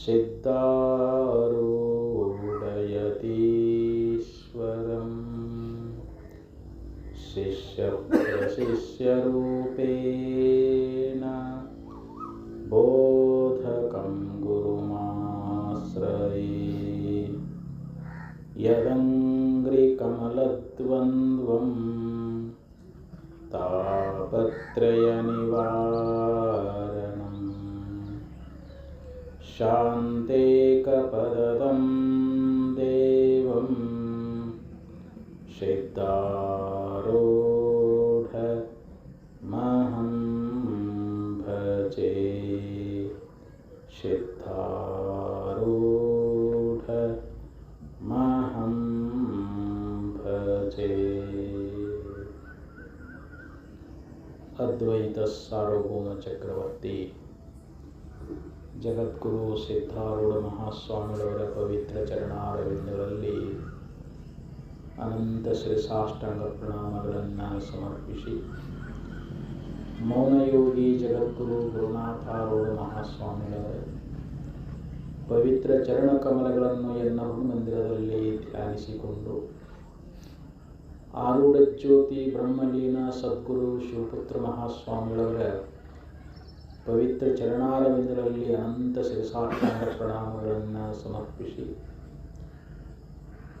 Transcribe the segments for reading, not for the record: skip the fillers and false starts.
सिद्धारूढयतीश्वरं शिष्यप्रशिष्यरूपेण बोधकं गुरुमाश्रये यदङ्घ्रिकमलद्वन्द्वं तापत्रयनिवारणं शान्तेकपदं देवं सिद्धारूढमहं भजे सिद्धारूढमहं भजे। ಅದ್ವೈತ ಸಾರ್ವಭೌಮ ಚಕ್ರವರ್ತಿ ಜಗದ್ಗುರು ಸಿದ್ಧಾರೂಢ ಮಹಾಸ್ವಾಮಿಗಳವರ ಪವಿತ್ರ ಚರಣಾರವಿಂದಗಳಲ್ಲಿ ಅನಂತ ಶ್ರೀಸಾಷ್ಟಾಂಗ ಪ್ರಣಾಮಗಳನ್ನು ಸಮರ್ಪಿಸಿ ಮೌನಯೋಗಿ ಜಗದ್ಗುರು ಗುರುನಾಥಾರೂಢ ಮಹಾಸ್ವಾಮಿಗಳವರ ಪವಿತ್ರ ಚರಣ ಕಮಲಗಳನ್ನು ಎನ್ನ ಮಂದಿರದಲ್ಲಿ ಧ್ಯಾನಿಸಿಕೊಂಡು ಆರೂಢ ಜ್ಯೋತಿ ಬ್ರಹ್ಮಲೀನ ಸದ್ಗುರು ಶಿವಪುತ್ರ ಮಹಾಸ್ವಾಮಿಗಳವರ ಪವಿತ್ರ ಚರಣಾರವಿಂದರಲ್ಲಿ ಅನಂತ ಶಿರಸಾಷ್ಟಾಂಗ ಪ್ರಣಾಮಗಳನ್ನು ಸಮರ್ಪಿಸಿ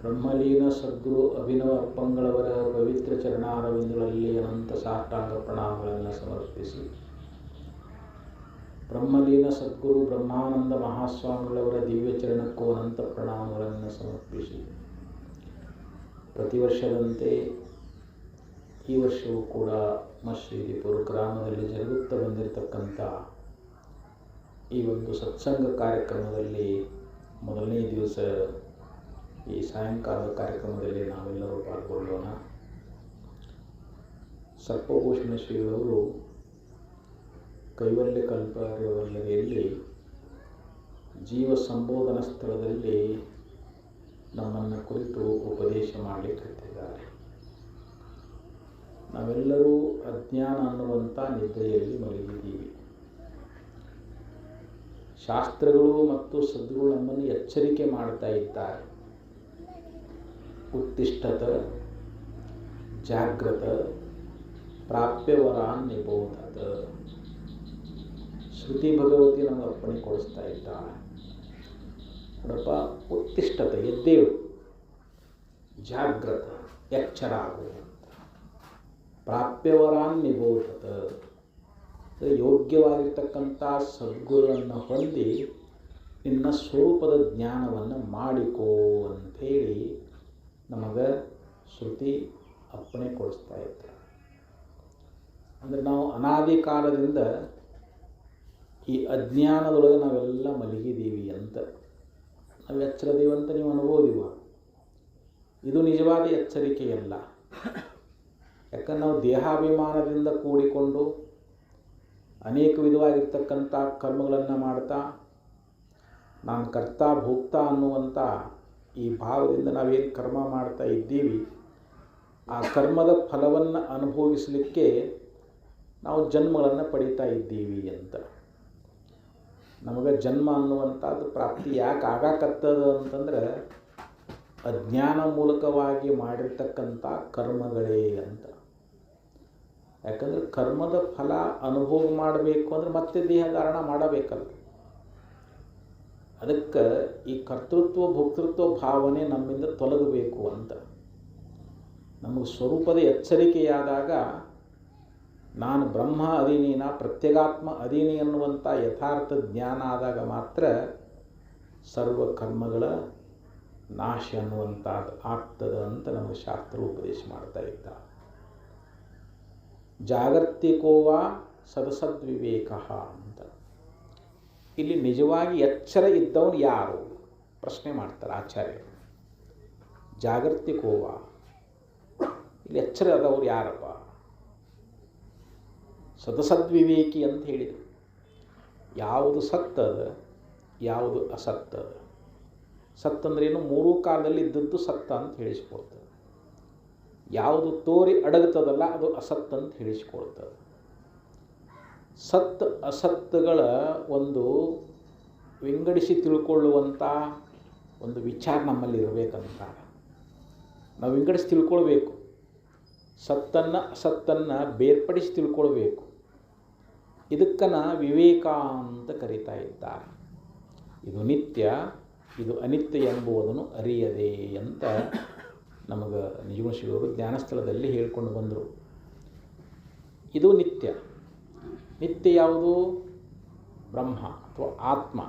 ಬ್ರಹ್ಮಲೀನ ಸದ್ಗುರು ಅಭಿನವ ಅಪ್ಪಂಗಳವರ ಪವಿತ್ರ ಚರಣಾರವಿಂದಗಳಲ್ಲಿ ಅನಂತ ಸಾಷ್ಟಾಂಗ ಪ್ರಣಾಮಗಳನ್ನು ಸಮರ್ಪಿಸಿ ಬ್ರಹ್ಮಲೀನ ಸದ್ಗುರು ಬ್ರಹ್ಮಾನಂದ ಮಹಾಸ್ವಾಮಿಗಳವರ ದಿವ್ಯ ಚರಣಕ್ಕೂ ಅನಂತ ಪ್ರಣಾಮಗಳನ್ನು ಸಮರ್ಪಿಸಿ ಪ್ರತಿ ವರ್ಷದಂತೆ ಈ ವರ್ಷವೂ ಕೂಡ ಮಶ್ರೀದಿಪುರ ಗ್ರಾಮದಲ್ಲಿ ಜರುಗುತ್ತಾ ಬಂದಿರತಕ್ಕಂಥ ಈ ಒಂದು ಸತ್ಸಂಗ ಕಾರ್ಯಕ್ರಮದಲ್ಲಿ ಮೊದಲನೇ ದಿವಸ ಈ ಸಾಯಂಕಾಲದ ಕಾರ್ಯಕ್ರಮದಲ್ಲಿ ನಾವೆಲ್ಲರೂ ಪಾಲ್ಗೊಳ್ಳೋಣ. ಸರ್ಪಭೂಷಣ ಶ್ರೀಗಳವರು ಕೈವಲ್ಯ ಕಲ್ಪವಲ್ಲರಿಯಲ್ಲಿ ಜೀವ ಸಂಬೋಧನಾ ಸ್ಥಳದಲ್ಲಿ ನಮ್ಮನ್ನು ಕುರಿತು ಉಪದೇಶ ಮಾಡಲಿಕ್ಕಿದ್ದಾರೆ. ನಾವೆಲ್ಲರೂ ಅಜ್ಞಾನ ಅನ್ನುವಂಥ ನಿದ್ರೆಯಲ್ಲಿ ಮಲಗಿದ್ದೀವಿ. ಶಾಸ್ತ್ರಗಳು ಮತ್ತು ಸದ್ಗುರು ನಮ್ಮನ್ನು ಎಚ್ಚರಿಕೆ ಮಾಡ್ತಾ ಇದ್ದಾರೆ. ಉತ್ತಿಷ್ಠತ ಜಾಗ್ರತ ಪ್ರಾಪ್ಯವರಾನ್ ನಿಬೋಧತ. ಶ್ರುತಿ ಭಗವತಿ ನಮಗೆ ಅಪ್ಪಣೆ ಕೊಡಿಸ್ತಾ ಇದ್ದಾಳೆ. ನೋಡಪ್ಪ, ಉತ್ತಿಷ್ಠತ ಎದ್ದೇಳು, ಜಾಗ್ರತ ಎಚ್ಚರ ಆಗುವಂತ, ಪ್ರಾಪ್ಯವರಾನ್ ನಿಬೋಧತ ಯೋಗ್ಯವಾಗಿರ್ತಕ್ಕಂಥ ಸದ್ಗುರುವನ್ನು ಹೊಂದಿ ನಿನ್ನ ಸ್ವರೂಪದ ಜ್ಞಾನವನ್ನು ಮಾಡಿಕೋ ಅಂಥೇಳಿ ನಮಗೆ ಶ್ರುತಿ ಅಪ್ಪಣೆ ಕೊಡಿಸ್ತಾ ಇದ್ದಾರೆ. ಅಂದರೆ ನಾವು ಅನಾದಿ ಕಾಲದಿಂದ ಈ ಅಜ್ಞಾನದೊಳಗೆ ನಾವೆಲ್ಲ ಮಲಗಿದ್ದೀವಿ ಅಂತ. ನಾವು ಎಚ್ಚರದೀವಿ ಅಂತ ನೀವು ಅನ್ಬೋದಿವ. ಇದು ನಿಜವಾದ ಎಚ್ಚರಿಕೆಯಲ್ಲ. ಯಾಕಂದ್ರೆ ನಾವು ದೇಹಾಭಿಮಾನದಿಂದ ಕೂಡಿಕೊಂಡು ಅನೇಕ ವಿಧವಾಗಿರ್ತಕ್ಕಂಥ ಕರ್ಮಗಳನ್ನು ಮಾಡ್ತಾ ನಾನು ಕರ್ತ ಭೋಕ್ತ ಅನ್ನುವಂಥ ಈ ಭಾವದಿಂದ ನಾವೇನು ಕರ್ಮ ಮಾಡ್ತಾ ಇದ್ದೀವಿ, ಆ ಕರ್ಮದ ಫಲವನ್ನು ಅನುಭವಿಸಲಿಕ್ಕೆ ನಾವು ಜನ್ಮಗಳನ್ನು ಪಡೀತಾ ಇದ್ದೀವಿ ಅಂತ. ನಮಗೆ ಜನ್ಮ ಅನ್ನುವಂಥದ್ದು ಪ್ರಾಪ್ತಿ ಯಾಕೆ ಆಗಾಕತ್ತದ ಅಂತಂದ್ರೆ ಅಜ್ಞಾನ ಮೂಲಕವಾಗಿ ಮಾಡಿರ್ತಕ್ಕಂಥ ಕರ್ಮಗಳೇ ಅಂತ. ಯಾಕಂದರೆ ಕರ್ಮದ ಫಲ ಅನುಭವ ಮಾಡಬೇಕು ಅಂದರೆ ಮತ್ತೆ ದೇಹಧಾರಣ ಮಾಡಬೇಕಲ್ಲ. ಅದಕ್ಕೆ ಈ ಕರ್ತೃತ್ವ ಭೋಕ್ತೃತ್ವ ಭಾವನೆ ನಮ್ಮಿಂದ ತೊಲಗಬೇಕು ಅಂತ. ನಮಗೆ ಸ್ವರೂಪದ ಎಚ್ಚರಿಕೆಯಾದಾಗ ನಾನು ಬ್ರಹ್ಮ ಅಧೀನಿ, ನಾ ಪ್ರತ್ಯೇಗಾತ್ಮ ಅಧೀನಿ ಅನ್ನುವಂಥ ಯಥಾರ್ಥ ಜ್ಞಾನ ಆದಾಗ ಮಾತ್ರ ಸರ್ವ ಕರ್ಮಗಳ ನಾಶ ಅನ್ನುವಂಥದ್ದು ಆಗ್ತದೆ ಅಂತ ನಮಗೆ ಶಾಸ್ತ್ರ ಉಪದೇಶ ಮಾಡ್ತಾ ಇದ್ದ. ಜಾಗರ್ತಿಕೋವಾ ಸದಸದ್ವಿವೇಕ ಅಂತ. ಇಲ್ಲಿ ನಿಜವಾಗಿ ಎಚ್ಚರ ಇದ್ದವನು ಯಾರು ಪ್ರಶ್ನೆ ಮಾಡ್ತಾರೆ ಆಚಾರ್ಯರು. ಜಾಗರ್ತಿಕೋವಾ, ಇಲ್ಲಿ ಎಚ್ಚರ ಆದವ್ರು ಯಾರಪ್ಪ? ಸದಸದ್ವಿವೇಕಿ ಅಂತ ಹೇಳಿದರು. ಯಾವುದು ಸತ್ತದ, ಯಾವುದು ಅಸತ್ತದ. ಸತ್ತಂದ್ರೇನು? ಮೂರೂ ಕಾಲದಲ್ಲಿ ಇದ್ದದ್ದು ಸತ್ತ ಅಂತ ಹೇಳಿಸ್ಕೊಳ್ತದೆ. ಯಾವುದು ತೋರಿ ಅಡಗುತ್ತದಲ್ಲ ಅದು ಅಸತ್ ಅಂತ ಹೇಳಿಸ್ಕೊಳ್ತದೆ. ಸತ್ ಅಸತ್ತುಗಳ ಒಂದು ವಿಂಗಡಿಸಿ ತಿಳ್ಕೊಳ್ಳುವಂಥ ಒಂದು ವಿಚಾರ ನಮ್ಮಲ್ಲಿ ಇರಬೇಕಂತ. ನಾವು ವಿಂಗಡಿಸಿ ತಿಳ್ಕೊಳ್ಬೇಕು, ಸತ್ತನ್ನು ಅಸತ್ತನ್ನು ಬೇರ್ಪಡಿಸಿ ತಿಳ್ಕೊಳ್ಬೇಕು. ಇದಕ್ಕನ ವಿವೇಕ ಅಂತ ಕರೀತಾ ಇದ್ದಾರೆ. ಇದು ನಿತ್ಯ, ಇದು ಅನಿತ್ಯ ಎಂಬುವುದನ್ನು ಅರಿಯದೆ ಅಂತ ನಮಗೆ ನಿಜಗುಣಶೀಲರು ಜ್ಞಾನಸ್ಥಳದಲ್ಲಿ ಹೇಳ್ಕೊಂಡು ಬಂದರು. ಇದು ನಿತ್ಯ. ನಿತ್ಯ ಯಾವುದು? ಬ್ರಹ್ಮ ಅಥವಾ ಆತ್ಮ.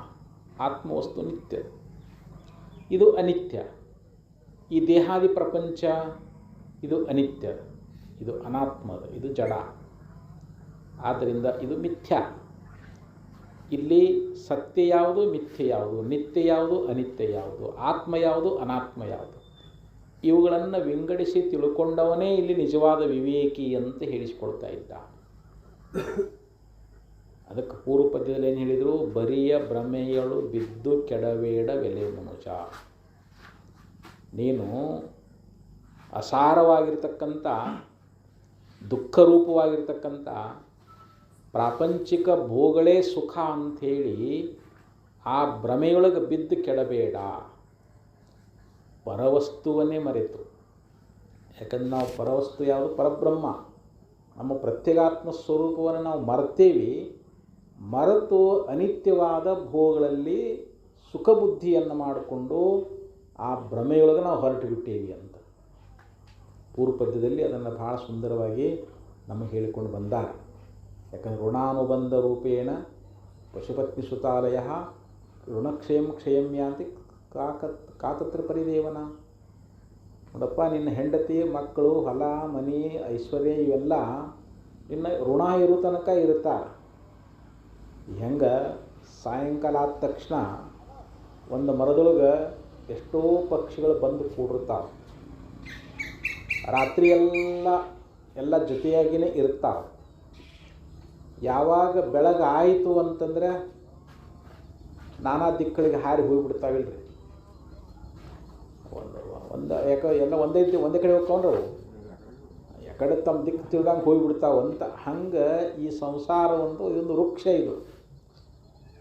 ಆತ್ಮವಸ್ತು ನಿತ್ಯ. ಇದು ಅನಿತ್ಯ. ಈ ದೇಹಾದಿ ಪ್ರಪಂಚ ಇದು ಅನಿತ್ಯ, ಇದು ಅನಾತ್ಮದ, ಇದು ಜಡ. ಆದ್ದರಿಂದ ಇದು ಮಿಥ್ಯ. ಇಲ್ಲಿ ಸತ್ಯ ಯಾವುದು, ಮಿಥ್ಯ ಯಾವುದು, ನಿತ್ಯ ಯಾವುದು, ಅನಿತ್ಯ ಯಾವುದು, ಆತ್ಮ ಯಾವುದು, ಅನಾತ್ಮ ಯಾವುದು, ಇವುಗಳನ್ನು ವಿಂಗಡಿಸಿ ತಿಳ್ಕೊಂಡವನೇ ಇಲ್ಲಿ ನಿಜವಾದ ವಿವೇಕಿ ಅಂತ ಹೇಳಿಸಿಕೊಳ್ತಾ ಇದ್ದ. ಅದಕ್ಕೆ ಪೂರ್ವ ಪದ್ಯದಲ್ಲಿ ಏನು ಹೇಳಿದರು? ಬರಿಯ ಭ್ರಮೆಯಳು ಬಿದ್ದು ಕೆಡಬೇಡ ಬೆಲೆ ಮನುಜ. ನೀನು ಅಸಾರವಾಗಿರ್ತಕ್ಕಂಥ ದುಃಖರೂಪವಾಗಿರ್ತಕ್ಕಂಥ ಪ್ರಾಪಂಚಿಕ ಭೋಗಳೇ ಸುಖ ಅಂಥೇಳಿ ಆ ಭ್ರಮೆಯೊಳಗೆ ಬಿದ್ದು ಕೆಡಬೇಡ. ಪರವಸ್ತುವನ್ನೇ ಮರೆತು, ಯಾಕಂದ್ರೆ ನಾವು ಪರವಸ್ತು ಯಾವುದು? ಪರಬ್ರಹ್ಮ. ನಮ್ಮ ಪ್ರತ್ಯೇಗಾತ್ಮ ಸ್ವರೂಪವನ್ನು ನಾವು ಮರ್ತೇವೆ. ಮರೆತು ಅನಿತ್ಯವಾದ ಭೋಗಗಳಲ್ಲಿ ಸುಖ ಬುದ್ಧಿಯನ್ನು ಮಾಡಿಕೊಂಡು ಆ ಭ್ರಮೆಯೊಳಗೆ ನಾವು ಹೊರಟು ಬಿಟ್ಟೇವಿ ಅಂತ ಪೂರ್ವ ಪದ್ಯದಲ್ಲಿ ಅದನ್ನು ಭಾಳ ಸುಂದರವಾಗಿ ನಮಗೆ ಹೇಳಿಕೊಂಡು ಬಂದಾರೆ. ಯಾಕಂದರೆ ಋಣಾನುಬಂಧ ರೂಪೇಣ ಪಶುಪತ್ನಿ ಸುತಾಲಯ ಋಣಕ್ಷಯಂ ಕ್ಷಯಮ್ಯಾಂತಿ ಕಾತತ್ರ ಪರಿದೇವನ. ನೋಡಪ್ಪ, ನಿನ್ನ ಹೆಂಡತಿ, ಮಕ್ಕಳು, ಹೊಲ, ಮನೆ, ಐಶ್ವರ್ಯ ಇವೆಲ್ಲ ನಿನ್ನ ಋಣ ಇರೋ ತನಕ ಇರ್ತಾರೆ. ಹೆಂಗೆ ಸಾಯಂಕಾಲ ಆದ ತಕ್ಷಣ ಒಂದು ಮರದೊಳಗೆ ಎಷ್ಟೋ ಪಕ್ಷಿಗಳು ಬಂದು ಕೂಡಿರ್ತಾವೆ. ರಾತ್ರಿ ಎಲ್ಲ ಜೊತೆಯಾಗಿಯೇ ಇರ್ತಾವೆ. ಯಾವಾಗ ಬೆಳಗಾಯಿತು ಅಂತಂದರೆ ನಾನಾ ದಿಕ್ಕಳಿಗೆ ಹಾರಿ ಹೋಗಿಬಿಡ್ತಾವಿಲ್ರಿ. ಯಾಕೆ ಎಲ್ಲ ಒಂದೇ ಕಡೆ ಹೋಗ್ಕೊಂಡ್ರು ಯಾಕಡೆ ತಮ್ಮ ದಿಕ್ಕು ತಿಳ್ದಂಗೆ ಹೋಗಿಬಿಡ್ತಾವಂತ. ಹಂಗೆ ಈ ಸಂಸಾರ ಇದೊಂದು ವೃಕ್ಷ.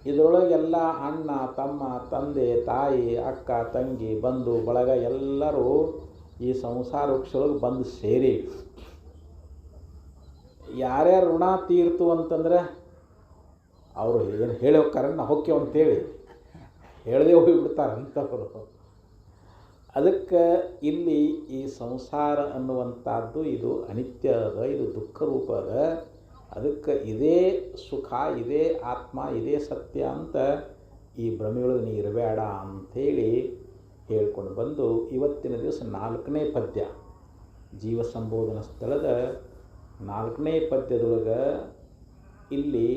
ಇದರೊಳಗೆಲ್ಲ ಅಣ್ಣ, ತಮ್ಮ, ತಂದೆ, ತಾಯಿ, ಅಕ್ಕ, ತಂಗಿ, ಬಂಧು ಬಳಗ ಎಲ್ಲರೂ ಈ ಸಂಸಾರ ವೃಕ್ಷದೊಳಗೆ ಬಂದು ಸೇರಿ ಯಾರ್ಯಾರು ಋಣ ತೀರ್ತು ಅಂತಂದ್ರೆ ಅವರು ಏನು ಹೇಳಿ ಹೋಗ್ತಾರೆ, ನಾವು ಹೊಕ್ಕೇವು ಅಂತೇಳಿ ಹೇಳದೆ ಹೋಗಿಬಿಡ್ತಾರೆ ಅಂಥವ್ರು. ಅದಕ್ಕೆ ಇಲ್ಲಿ ಈ ಸಂಸಾರ ಅನ್ನುವಂಥದ್ದು ಇದು ಅನಿತ್ಯ ಅದ, ಇದು ದುಃಖ ರೂಪ ಅದ. ಅದಕ್ಕೆ ಇದೇ ಸುಖ, ಇದೇ ಆತ್ಮ, ಇದೇ ಸತ್ಯ ಅಂತ ಈ ಭ್ರಮೆಯೊಳಗೆ ನೀ ಇರಬೇಡ ಅಂಥೇಳಿ ಹೇಳ್ಕೊಂಡು ಬಂದು ಇವತ್ತಿನ ದಿವಸ 4ನೇ ಪದ್ಯ, ಜೀವ ಸಂಬೋಧನಾ ಸ್ಥಳದ 4ನೇ ಪದ್ಯದೊಳಗೆ ಇಲ್ಲಿ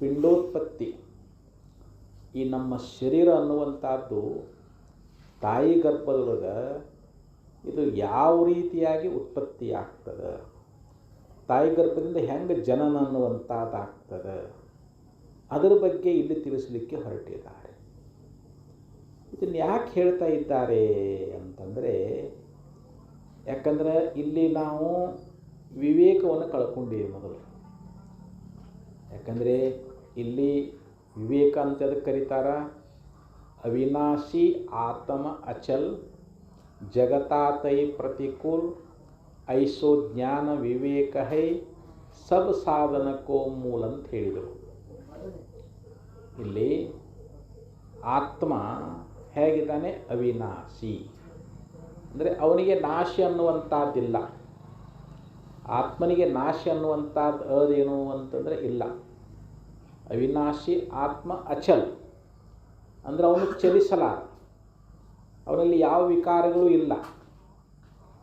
ಪಿಂಡೋತ್ಪತ್ತಿ, ಈ ನಮ್ಮ ಶರೀರ ಅನ್ನುವಂಥದ್ದು ತಾಯಿ ಗರ್ಭದೊಳಗೆ ಇದು ಯಾವ ರೀತಿಯಾಗಿ ಉತ್ಪತ್ತಿ ಆಗ್ತದೆ, ತಾಯಿ ಗರ್ಭದಿಂದ ಹೆಂಗೆ ಜನನ ಅನ್ನುವಂಥದ್ದು ಆಗ್ತದೆ, ಅದರ ಬಗ್ಗೆ ಇಲ್ಲಿ ತಿಳಿಸಲಿಕ್ಕೆ ಹೊರಟಿದ್ದಾರೆ. ಇದನ್ನು ಯಾಕೆ ಹೇಳ್ತಾ ಇದ್ದಾರೆ ಅಂತಂದರೆ, ಯಾಕಂದರೆ ಇಲ್ಲಿ ನಾವು ವಿವೇಕವನ್ನು ಕಳ್ಕೊಂಡಿದ್ದೀವಿ ಮೊದಲು. ಯಾಕಂದರೆ ಇಲ್ಲಿ ವಿವೇಕ ಅಂತ ಅದಕ್ಕೆ ಕರೀತಾರ. ಅವಿನಾಶಿ ಆತ್ಮ ಅಚಲ್ ಜಗತಾತೈ ಪ್ರತಿಕೂಲ್ ಐಸೋ ಜ್ಞಾನ ವಿವೇಕ ಹೈ ಸಬ್ ಸಾಧನಕ್ಕೋ ಮೂಲ ಅಂತ ಹೇಳಿದರು. ಇಲ್ಲಿ ಆತ್ಮ ಹೇಗಿದ್ದಾನೆ? ಅವಿನಾಶಿ. ಅಂದರೆ ಅವನಿಗೆ ನಾಶ ಅನ್ನುವಂಥದ್ದಿಲ್ಲ. ಆತ್ಮನಿಗೆ ನಾಶ ಅನ್ನುವಂಥದ್ದು ಅದೇನು ಅಂತಂದರೆ ಇಲ್ಲ. ಅವಿನಾಶಿ ಆತ್ಮ ಅಚಲ್ ಅಂದರೆ ಅವನು ಚಲಿಸಲಾರ, ಅವನಲ್ಲಿ ಯಾವ ವಿಕಾರಗಳು ಇಲ್ಲ.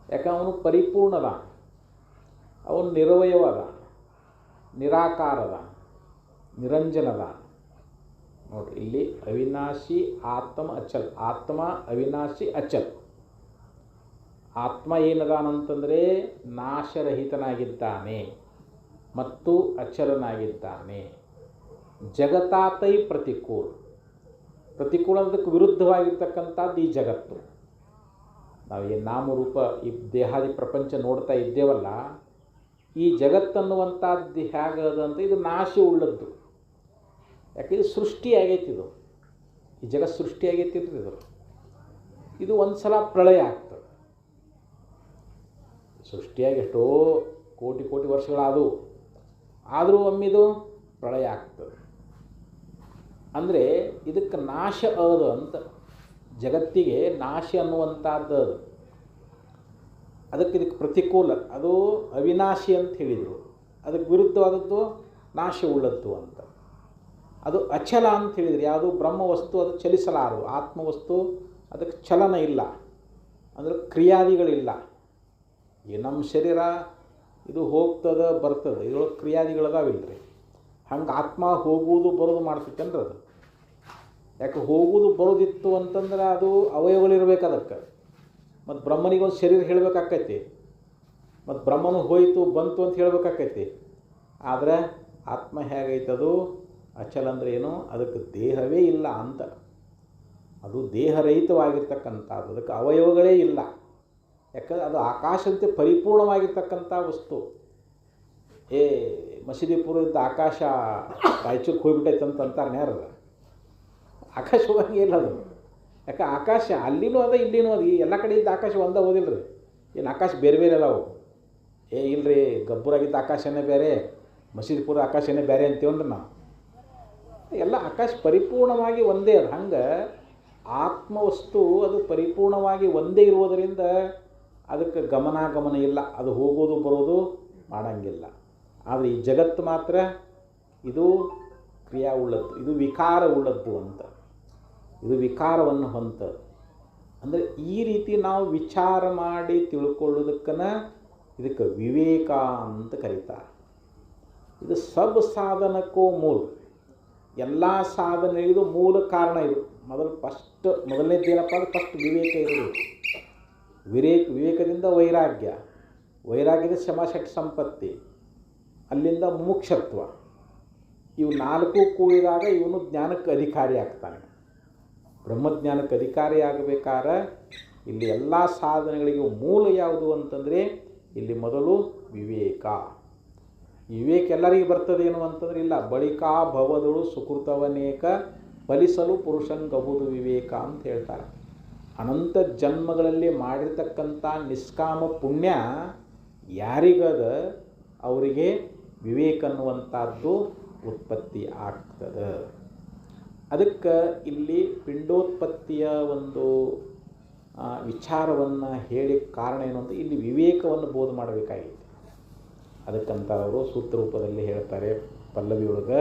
ಯಾಕೆ ಅವನು ಪರಿಪೂರ್ಣದ, ಅವನು ನಿರವಯವದ, ನಿರಾಕಾರದ, ನಿರಂಜನದ. ನೋಡಿರಿ, ಇಲ್ಲಿ ಅವಿನಾಶಿ ಆತ್ಮ ಅಚಲ್, ಆತ್ಮ ಅವಿನಾಶಿ ಅಚಲ್. ಆತ್ಮ ಏನದಾನಂತಂದರೆ ನಾಶರಹಿತನಾಗಿದ್ದಾನೆ ಮತ್ತು ಅಚಲನಾಗಿದ್ದಾನೆ. ಜಗತಾತೈ ಪ್ರತಿಕೂಲ, ಪ್ರತಿಕೂಲ ಅದಕ್ಕೆ ವಿರುದ್ಧವಾಗಿರ್ತಕ್ಕಂಥದ್ದು ಈ ಜಗತ್ತು. ನಾವು ಏನು ನಾಮರೂಪ ಈ ದೇಹಾದಿ ಪ್ರಪಂಚ ನೋಡ್ತಾ ಇದ್ದೇವಲ್ಲ, ಈ ಜಗತ್ತನ್ನುವಂಥದ್ದು ಹೇಗದ ಅಂತ ಇದು ನಾಶ ಉಳ್ಳದ್ದು. ಯಾಕೆ ಇದು ಸೃಷ್ಟಿ ಆಗೈತಿ. ಇದು ಈ ಜಗತ್ ಸೃಷ್ಟಿಯಾಗೈತಿಲ್ರಿ ಇದು ಒಂದು ಸಲ ಪ್ರಳಯ ಆಗ್ತದೆ. ಸೃಷ್ಟಿಯಾಗಿ ಎಷ್ಟೋ ಕೋಟಿ ಕೋಟಿ ವರ್ಷಗಳಾದವು, ಆದರೂ ಒಮ್ಮಿದು ಪ್ರಳಯ ಆಗ್ತದೆ. ಅಂದರೆ ಇದಕ್ಕೆ ನಾಶ ಅದು ಅಂತ, ಜಗತ್ತಿಗೆ ನಾಶ ಅನ್ನುವಂಥದ್ದು ಅದು. ಇದಕ್ಕೆ ಪ್ರತಿಕೂಲ, ಅದು ಅವಿನಾಶಿ ಅಂತ ಹೇಳಿದರು. ಅದಕ್ಕೆ ವಿರುದ್ಧವಾದದ್ದು ನಾಶವುಳ್ಳದ್ದು ಅಂತ. ಅದು ಅಚಲ ಅಂತ ಹೇಳಿದ್ರು. ಯಾವುದು ಬ್ರಹ್ಮವಸ್ತು ಅದು ಚಲಿಸಲಾರದು, ಆತ್ಮವಸ್ತು ಅದಕ್ಕೆ ಚಲನ ಇಲ್ಲ, ಅಂದರೆ ಕ್ರಿಯಾದಿಗಳಿಲ್ಲ. ಈ ನಮ್ಮ ಶರೀರ ಇದು ಹೋಗ್ತದೆ ಬರ್ತದೆ, ಇದ್ರೊಳಗೆ ಕ್ರಿಯಾದಿಗಳದಾವಿಲ್ಲ. ಹಂಗೆ ಆತ್ಮ ಹೋಗುವುದು ಬರೋದು ಮಾಡ್ತಿತ್ತೇನ್ರಿ ಅದು. ಯಾಕೆ ಹೋಗುವುದು ಬರೋದಿತ್ತು ಅಂತಂದ್ರೆ ಅದು ಅವಯವಗಳಿರ್ಬೇಕು ಅದಕ್ಕೆ. ಮತ್ತು ಬ್ರಹ್ಮನಿಗೊಂದು ಶರೀರ ಹೇಳಬೇಕಾಕೈತಿ, ಮತ್ತು ಬ್ರಹ್ಮನು ಹೋಯಿತು ಬಂತು ಅಂತ ಹೇಳಬೇಕಾಕೈತಿ. ಆದರೆ ಆತ್ಮ ಹೇಗೈತದು ಅಚಲ ಅಂದರೆ ಏನು, ಅದಕ್ಕೆ ದೇಹವೇ ಇಲ್ಲ ಅಂತ. ಅದು ದೇಹರಹಿತವಾಗಿರ್ತಕ್ಕಂಥದ್ದು, ಅದಕ್ಕೆ ಅವಯವಗಳೇ ಇಲ್ಲ. ಯಾಕಂದರೆ ಅದು ಆಕಾಶದಂತೆ ಪರಿಪೂರ್ಣವಾಗಿರ್ತಕ್ಕಂಥ ವಸ್ತು. ಮಸೀದಿಪುರದ ಆಕಾಶ ರಾಯಚೂರಿಗೆ ಹೋಗ್ಬಿಟ್ಟೈತೆ ಅಂತಾರೆ ಯಾರು. ಆಕಾಶ ಹೋಗಂಗೆ ಇಲ್ಲ ಅದು. ಯಾಕೆ ಆಕಾಶ ಅಲ್ಲಿನೂ ಅದ ಇಲ್ಲಿನೂ ಅದು. ಎಲ್ಲ ಕಡೆ ಇದ್ದ ಆಕಾಶ ಒಂದೇ ಓದಿಲ್ಲ ರೀ. ಏನು ಆಕಾಶ ಬೇರೆ ಬೇರೆ ಅದಾವು? ಇಲ್ಲರಿ, ಗಬ್ಬರಾಗಿದ್ದ ಆಕಾಶನೇ ಬೇರೆ, ಮಸೀದಿಪುರ ಆಕಾಶನೇ ಬೇರೆ ಅಂತೀವನ್ರಿ ನಾವು. ಎಲ್ಲ ಆಕಾಶ ಪರಿಪೂರ್ಣವಾಗಿ ಒಂದೇ ಅದು. ಹಂಗೆ ಆತ್ಮವಸ್ತು ಅದು ಪರಿಪೂರ್ಣವಾಗಿ ಒಂದೇ ಇರುವುದರಿಂದ ಅದಕ್ಕೆ ಗಮನಾಗಮನ ಇಲ್ಲ, ಅದು ಹೋಗೋದು ಬರೋದು ಮಾಡೋಂಗಿಲ್ಲ. ಆದರೆ ಈ ಜಗತ್ತು ಮಾತ್ರ ಇದು ಕ್ರಿಯಾ ಉಳ್ಳದ್ದು, ಇದು ವಿಕಾರ ಉಳ್ಳದ್ದು ಅಂತ. ಇದು ವಿಕಾರವನ್ನು ಹೊಂತದ್ದು. ಅಂದರೆ ಈ ರೀತಿ ನಾವು ವಿಚಾರ ಮಾಡಿ ತಿಳ್ಕೊಳ್ಳೋದಕ್ಕನ ಇದಕ್ಕೆ ವಿವೇಕ ಅಂತ ಕರೀತಾರೆ. ಇದು ಸಬ್ ಸಾಧನಕ್ಕೂ ಮೂಲ. ಎಲ್ಲ ಸಾಧನೆಗಳಿಗೂ ಮೂಲ ಕಾರಣ ಇದು. ಮೊದಲನೇದೇನಪ್ಪ ಅಂದ್ರೆ ಫಸ್ಟ್ ವಿವೇಕ ಇರಬೇಕು. ವಿವೇಕದಿಂದ ವೈರಾಗ್ಯ, ವೈರಾಗ್ಯದ ಶಮಷಟ್ ಸಂಪತ್ತಿ, ಅಲ್ಲಿಂದ ಮುಮುಕ್ಷತ್ವ. ಇವು ನಾಲ್ಕು ಕೂಡಿದಾಗ ಇವನು ಜ್ಞಾನಕ್ಕೆ ಅಧಿಕಾರಿ ಆಗ್ತಾನೆ. ಬ್ರಹ್ಮಜ್ಞಾನಕ್ಕೆ ಅಧಿಕಾರಿ ಆಗಬೇಕಾದ್ರೆ ಇಲ್ಲಿ ಎಲ್ಲ ಸಾಧನೆಗಳಿಗೂ ಮೂಲ ಯಾವುದು ಅಂತಂದರೆ ಇಲ್ಲಿ ಮೊದಲು ವಿವೇಕ. ವಿವೇಕ ಎಲ್ಲರಿಗೂ ಬರ್ತದೇನು ಅಂತಂದ್ರೆ ಇಲ್ಲ. ಬಳಿಕ ಭವದಳು ಸುಕೃತವನೇಕ ಫಲಿಸಲು ಪುರುಷಂಗಬಹುದು ವಿವೇಕ ಅಂತ ಹೇಳ್ತಾರೆ. ಅನಂತ ಜನ್ಮಗಳಲ್ಲಿ ಮಾಡಿರ್ತಕ್ಕಂಥ ನಿಷ್ಕಾಮ ಪುಣ್ಯ ಯಾರಿಗದ ಅವರಿಗೆ ವಿವೇಕ ಅನ್ನುವಂಥದ್ದು ಉತ್ಪತ್ತಿ ಆಗ್ತದೆ. ಅದಕ್ಕೆ ಇಲ್ಲಿ ಪಿಂಡೋತ್ಪತ್ತಿಯ ಒಂದು ವಿಚಾರವನ್ನು ಹೇಳಿ ಕಾರಣ ಏನು ಅಂತ ಇಲ್ಲಿ ವಿವೇಕವನ್ನು ಬೋಧ ಮಾಡಬೇಕಾಗಿದೆ. ಅದಕ್ಕಂತ ಅವರು ಸೂತ್ರ ರೂಪದಲ್ಲಿ ಹೇಳ್ತಾರೆ ಪಲ್ಲವಿಯೊಳಗೆ.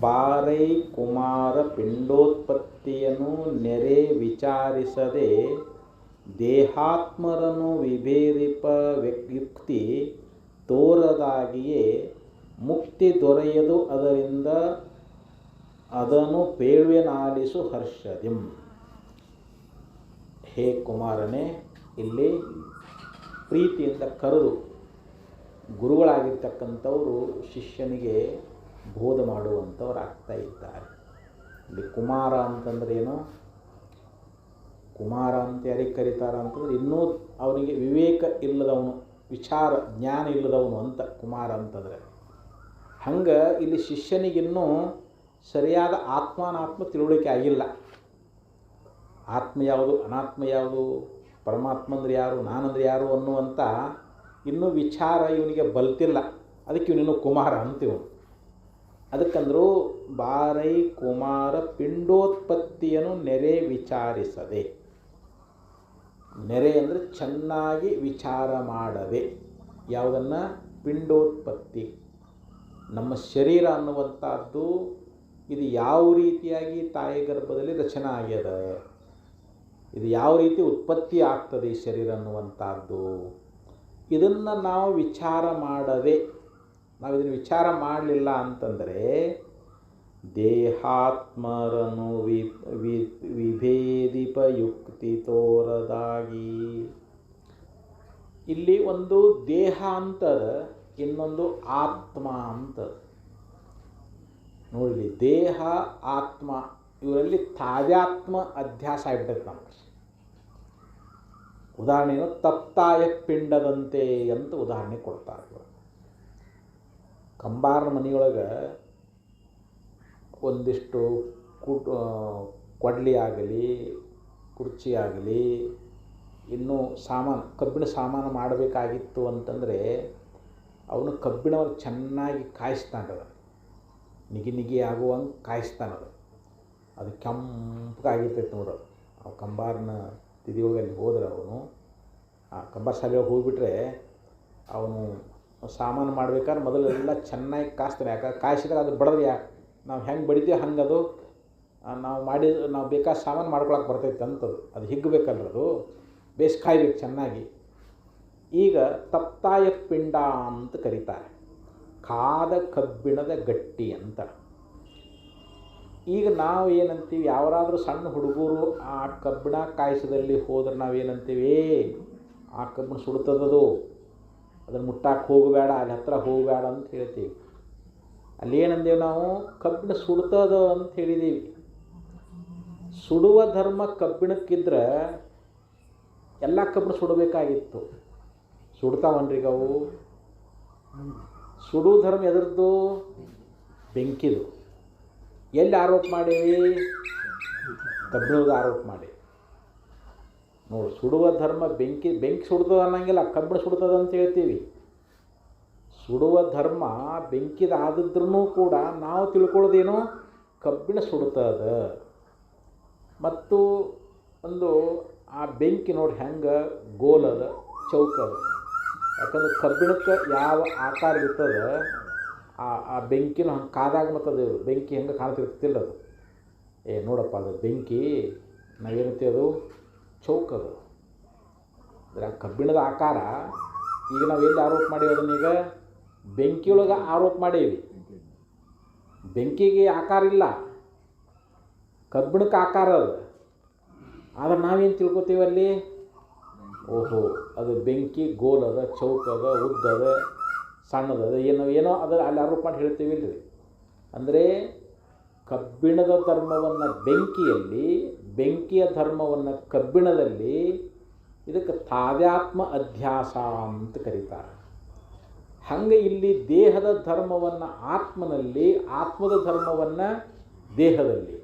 ಬಾರೈ ಕುಮಾರ ಪಿಂಡೋತ್ಪತ್ತಿಯನ್ನು ನೆರೆ ವಿಚಾರಿಸದೆ ದೇಹಾತ್ಮರನ್ನು ವಿಭೇದಿಪ ಯುಕ್ತಿ ತೋರದಾಗಿಯೇ ಮುಕ್ತಿ ದೊರೆಯದು, ಅದರಿಂದ ಅದನ್ನು ಪೇಳ್ವೆನಾಲಿಸು ಹರ್ಷದಿಂ. ಹೇ ಕುಮಾರನೇ, ಇಲ್ಲಿ ಪ್ರೀತಿಯಿಂದ ಕರೆದು ಗುರುಗಳಾಗಿರ್ತಕ್ಕಂಥವರು ಶಿಷ್ಯನಿಗೆ ಬೋಧ ಮಾಡುವಂಥವ್ರು ಆಗ್ತಾ ಇದ್ದಾರೆ. ಇಲ್ಲಿ ಕುಮಾರ ಅಂತಂದ್ರೆ ಏನು? ಕುಮಾರ ಅಂತ ಯಾರಿಗೆ ಕರೀತಾರೆ ಅಂತಂದ್ರೆ ಇನ್ನೂ ಅವನಿಗೆ ವಿವೇಕ ಇಲ್ಲದವನು, ವಿಚಾರ ಜ್ಞಾನ ಇಲ್ಲದವನು ಅಂತ ಕುಮಾರ ಅಂತಂದರೆ. ಹಂಗೆ ಇಲ್ಲಿ ಶಿಷ್ಯನಿಗಿನ್ನೂ ಸರಿಯಾದ ಆತ್ಮಾನಾತ್ಮ ತಿಳುವಳಿಕೆ ಆಗಿಲ್ಲ. ಆತ್ಮ ಯಾವುದು, ಅನಾತ್ಮ ಯಾವುದು, ಪರಮಾತ್ಮ ಅಂದ್ರೆ ಯಾರು, ನಾನಂದ್ರೆ ಯಾರು ಅನ್ನುವಂಥ ಇನ್ನೂ ವಿಚಾರ ಇವನಿಗೆ ಬಲ್ತಿಲ್ಲ. ಅದಕ್ಕೆ ಇವನಿನ್ನೂ ಕುಮಾರ ಅಂತೀವನು. ಅದಕ್ಕಂದ್ರು ಬಾರೈ ಕುಮಾರ ಪಿಂಡೋತ್ಪತ್ತಿಯನ್ನು ನೆರೆ ವಿಚಾರಿಸದೆ. ನೆರೆ ಅಂದರೆ ಚೆನ್ನಾಗಿ ವಿಚಾರ ಮಾಡದೆ. ಯಾವುದನ್ನು? ಪಿಂಡೋತ್ಪತ್ತಿ. ನಮ್ಮ ಶರೀರ ಅನ್ನುವಂಥದ್ದು ಇದು ಯಾವ ರೀತಿಯಾಗಿ ತಾಯಿ ಗರ್ಭದಲ್ಲಿ ರಚನೆ ಆಗ್ಯದ, ಇದು ಯಾವ ರೀತಿ ಉತ್ಪತ್ತಿ ಆಗ್ತದೆ ಈ ಶರೀರ ಅನ್ನುವಂಥದ್ದು, ಇದನ್ನು ನಾವು ವಿಚಾರ ಮಾಡದೆ, ನಾವು ಇದನ್ನು ವಿಚಾರ ಮಾಡಲಿಲ್ಲ ಅಂತಂದರೆ ದೇಹಾತ್ಮರನು ವಿಭೇದಿಪ ಯುಕ್ತಿ ತೋರದಾಗಿ. ಇಲ್ಲಿ ಒಂದು ದೇಹ ಅಂತದ, ಇನ್ನೊಂದು ಆತ್ಮ ಅಂತದ. ನೋಡಲಿ, ದೇಹ ಆತ್ಮ ಇವರಲ್ಲಿ ತಾವ್ಯಾತ್ಮ ಅಧ್ಯಾಸ ಆಗ್ಬಿಟ್ಟೈತೆ ನಮಗೆ. ಉದಾಹರಣೆಯನ್ನು ತಪ್ತಾಯ ಪಿಂಡದಂತೆ ಅಂತ ಉದಾಹರಣೆ ಕೊಡ್ತಾರೆ. ಕಂಬಾರನ ಮನೆಯೊಳಗೆ ಒಂದಿಷ್ಟು ಕೊಡ್ಲಿ ಆಗಲಿ, ಕುರ್ಚಿ ಆಗಲಿ, ಇನ್ನೂ ಕಬ್ಬಿಣ ಸಾಮಾನು ಮಾಡಬೇಕಾಗಿತ್ತು ಅಂತಂದರೆ ಅವನು ಕಬ್ಬಿಣವನ್ನು ಚೆನ್ನಾಗಿ ಕಾಯಿಸ್ತಾನದ, ನಿಗಿ ಆಗುವಂಗೆ ಕಾಯಿಸ್ತಾನದ. ಅದು ಕೆಂಪಗಾಗಿರ್ತೈತೆ ನೋಡೋದು. ಆ ಕಂಬಾರನ ತಿದಿಯೊಳಗೆ ಅಲ್ಲಿ ಹೋದ್ರೆ ಅವನು ಆ ಕಂಬಾರ ಶಾಲೆಯೊಳಗೆ ಹೋಗಿಬಿಟ್ರೆ ಅವನು ಸಾಮಾನು ಮಾಡ್ಬೇಕಾದ್ರೆ ಮೊದಲೆಲ್ಲ ಚೆನ್ನಾಗಿ ಕಾಯಿಸ್ತಾನೆ. ಯಾಕಂದ್ರೆ ಕಾಯಿಸಿದಾಗ ಅದು ಬಡದ್ರೆ ನಾವು ಹೆಂಗೆ ಬಡಿತೀವಿ ಹಂಗೆ ಅದು ನಾವು ಬೇಕಾದ ಸಾಮಾನು ಮಾಡ್ಕೊಳಕ್ಕೆ ಬರ್ತೈತೆ ಅಂತದು. ಅದು ಹಿಗ್ಬೇಕಲ್ರಿ, ಅದು ಬೇಸ್ ಕಾಯ್ಬೇಕು ಚೆನ್ನಾಗಿ. ಈಗ ತಪ್ತಾಯ ಪಿಂಡ ಅಂತ ಕರೀತಾರೆ, ಕಾದ ಕಬ್ಬಿಣದ ಗಟ್ಟಿ ಅಂತ. ಈಗ ನಾವು ಏನಂತೀವಿ, ಯಾವರಾದರೂ ಸಣ್ಣ ಹುಡುಗರು ಆ ಕಬ್ಬಿಣ ಕಾಯಿಸದಲ್ಲಿ ಹೋದ್ರೆ ನಾವೇನಂತೀವಿ, ಆ ಕಬ್ಬಿಣ ಸುಡ್ತದದು, ಅದನ್ನು ಮುಟ್ಟಕ್ಕೆ ಹೋಗಬೇಡ, ಅಲ್ಲಿ ಹತ್ರ ಹೋಗಬೇಡ ಅಂತ ಹೇಳ್ತೀವಿ. ಅಲ್ಲಿ ಏನಂದೇವು ನಾವು, ಕಬ್ಬಿಣ ಸುಡ್ತದ ಅಂತ ಹೇಳಿದ್ದೀವಿ. ಸುಡುವ ಧರ್ಮ ಕಬ್ಬಿಣಕ್ಕಿದ್ರೆ ಎಲ್ಲ ಕಬ್ಬಿಣ ಸುಡಬೇಕಾಗಿತ್ತು. ಸುಡ್ತಾವನ್ರಿಗೆ ಅವು. ಸುಡು ಧರ್ಮ ಎದ್ರದ್ದು, ಬೆಂಕಿದು. ಎಲ್ಲಿ ಆರೋಪ ಮಾಡೀವಿ, ಕಬ್ಬಿಣದ ಆರೋಪ ಮಾಡಿ. ನೋಡಿ, ಸುಡುವ ಧರ್ಮ ಬೆಂಕಿ ಸುಡ್ತದ ಅನ್ನಂಗಿಲ್ಲ, ಕಬ್ಬಿಣ ಸುಡ್ತದ ಅಂತ ಹೇಳ್ತೀವಿ. ಸುಡುವ ಧರ್ಮ ಬೆಂಕಿದಾದ್ರೂ ಕೂಡ ನಾವು ತಿಳ್ಕೊಳ್ಳೋದೇನು, ಕಬ್ಬಿಣ ಸುಡ್ತದ. ಮತ್ತು ಒಂದು ಆ ಬೆಂಕಿ ನೋಡಿ ಹೆಂಗೆ ಗೋಲದ, ಚೌಕದ. ಯಾಕಂದ್ರೆ ಕಬ್ಬಿಣಕ್ಕೆ ಯಾವ ಆಕಾರ ಇರ್ತದೆ, ಆ ಬೆಂಕಿನ ಹಂಗೆ ಕಾದಾಗ ಮತ್ತು ಅದು ಬೆಂಕಿ ಹೆಂಗೆ ಕಾಣ್ತಿರ್ತಿಲ್ಲ ಅದು. ನೋಡಪ್ಪ ಅದು ಬೆಂಕಿ ನಾವೇನಂತೀವಿ, ಅದು ಚೌಕದು. ಅಂದರೆ ಆ ಕಬ್ಬಿಣದ ಆಕಾರ. ಈಗ ನಾವು ಎಲ್ಲಿ ಆರೋಪ ಮಾಡೀವಿ ಅದನ್ನೀಗ, ಬೆಂಕಿಯೊಳಗೆ ಆರೋಪ ಮಾಡೀವಿ. ಬೆಂಕಿಗೆ ಆಕಾರ ಇಲ್ಲ, ಕಬ್ಬಿಣಕ್ಕೆ ಆಕಾರ ಅದು. ಆದರೆ ನಾವೇನು ತಿಳ್ಕೊತೀವಿ ಅಲ್ಲಿ, ಓಹೋ ಅದು ಬೆಂಕಿ ಗೋಲದ, ಚೌಕದ, ಉದ್ದದ, ಸಣ್ಣದದ, ಏನೋ ಅದು ಅಲ್ಲಿ ಆರೋಪ ಮಾಡಿ ಹೇಳ್ತೀವಿ ಇಲ್ರಿ. ಅಂದರೆ ಕಬ್ಬಿಣದ ಧರ್ಮವನ್ನು ಬೆಂಕಿಯಲ್ಲಿ, ಬೆಂಕಿಯ ಧರ್ಮವನ್ನು ಕಬ್ಬಿಣದಲ್ಲಿ, ಇದಕ್ಕೆ ತಾವ್ಯಾತ್ಮ ಅಧ್ಯಾಸ ಅಂತ ಕರೀತಾರೆ. ಹಾಗೆ ಇಲ್ಲಿ ದೇಹದ ಧರ್ಮವನ್ನು ಆತ್ಮನಲ್ಲಿ, ಆತ್ಮದ ಧರ್ಮವನ್ನು ದೇಹದಲ್ಲಿ.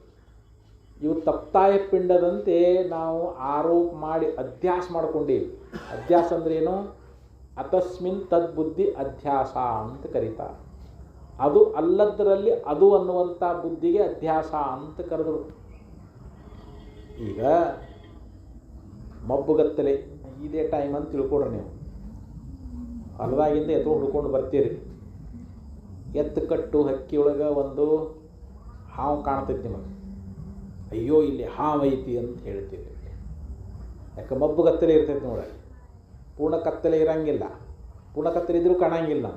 ಇವು ತಪ್ತಾಯ ಪಿಂಡದಂತೆ ನಾವು ಆರೋಪ ಮಾಡಿ ಅಧ್ಯಾಸ ಮಾಡ್ಕೊಂಡೀವಿ. ಅಧ್ಯಾಸ ಅಂದ್ರೇನು, ಅತಸ್ಮಿನ್ ತದ್ಬುದ್ಧಿ ಅಧ್ಯಾಸ ಅಂತ ಕರೀತಾರೆ. ಅದು ಅಲ್ಲದರಲ್ಲಿ ಅದು ಅನ್ನುವಂಥ ಬುದ್ಧಿಗೆ ಅಧ್ಯಾಸ ಅಂತ ಕರೆದರು. ಈಗ ಮಬ್ಬುಗತ್ತಲೆ ಇದೇ ಟೈಮ್ ಅಂತ ತಿಳ್ಕೊಡ್ರಿ. ನೀವು ಹೊಲದಾಗಿಂದ ಎತ್ಕೊಂಡು ಹುಡ್ಕೊಂಡು ಬರ್ತೀರಿ. ಎತ್ತು ಕಟ್ಟು ಹಕ್ಕಿಯೊಳಗೆ ಒಂದು ಹಾವು ಕಾಣ್ತೈತಿ ನಿಮಗೆ. ಅಯ್ಯೋ ಇಲ್ಲಿ ಹಾವು ಐತಿ ಅಂತ ಹೇಳ್ತೀವಿ. ಯಾಕೆ ಮಬ್ಬುಗತ್ತಲೆ ಇರ್ತೈತಿ ನೋಡಿ, ಪೂರ್ಣ ಕತ್ತಲೆ ಇರೋಂಗಿಲ್ಲ. ಪೂರ್ಣ ಕತ್ತಲೆ ಇದ್ರೂ ಕಾಣಂಗಿಲ್ಲ.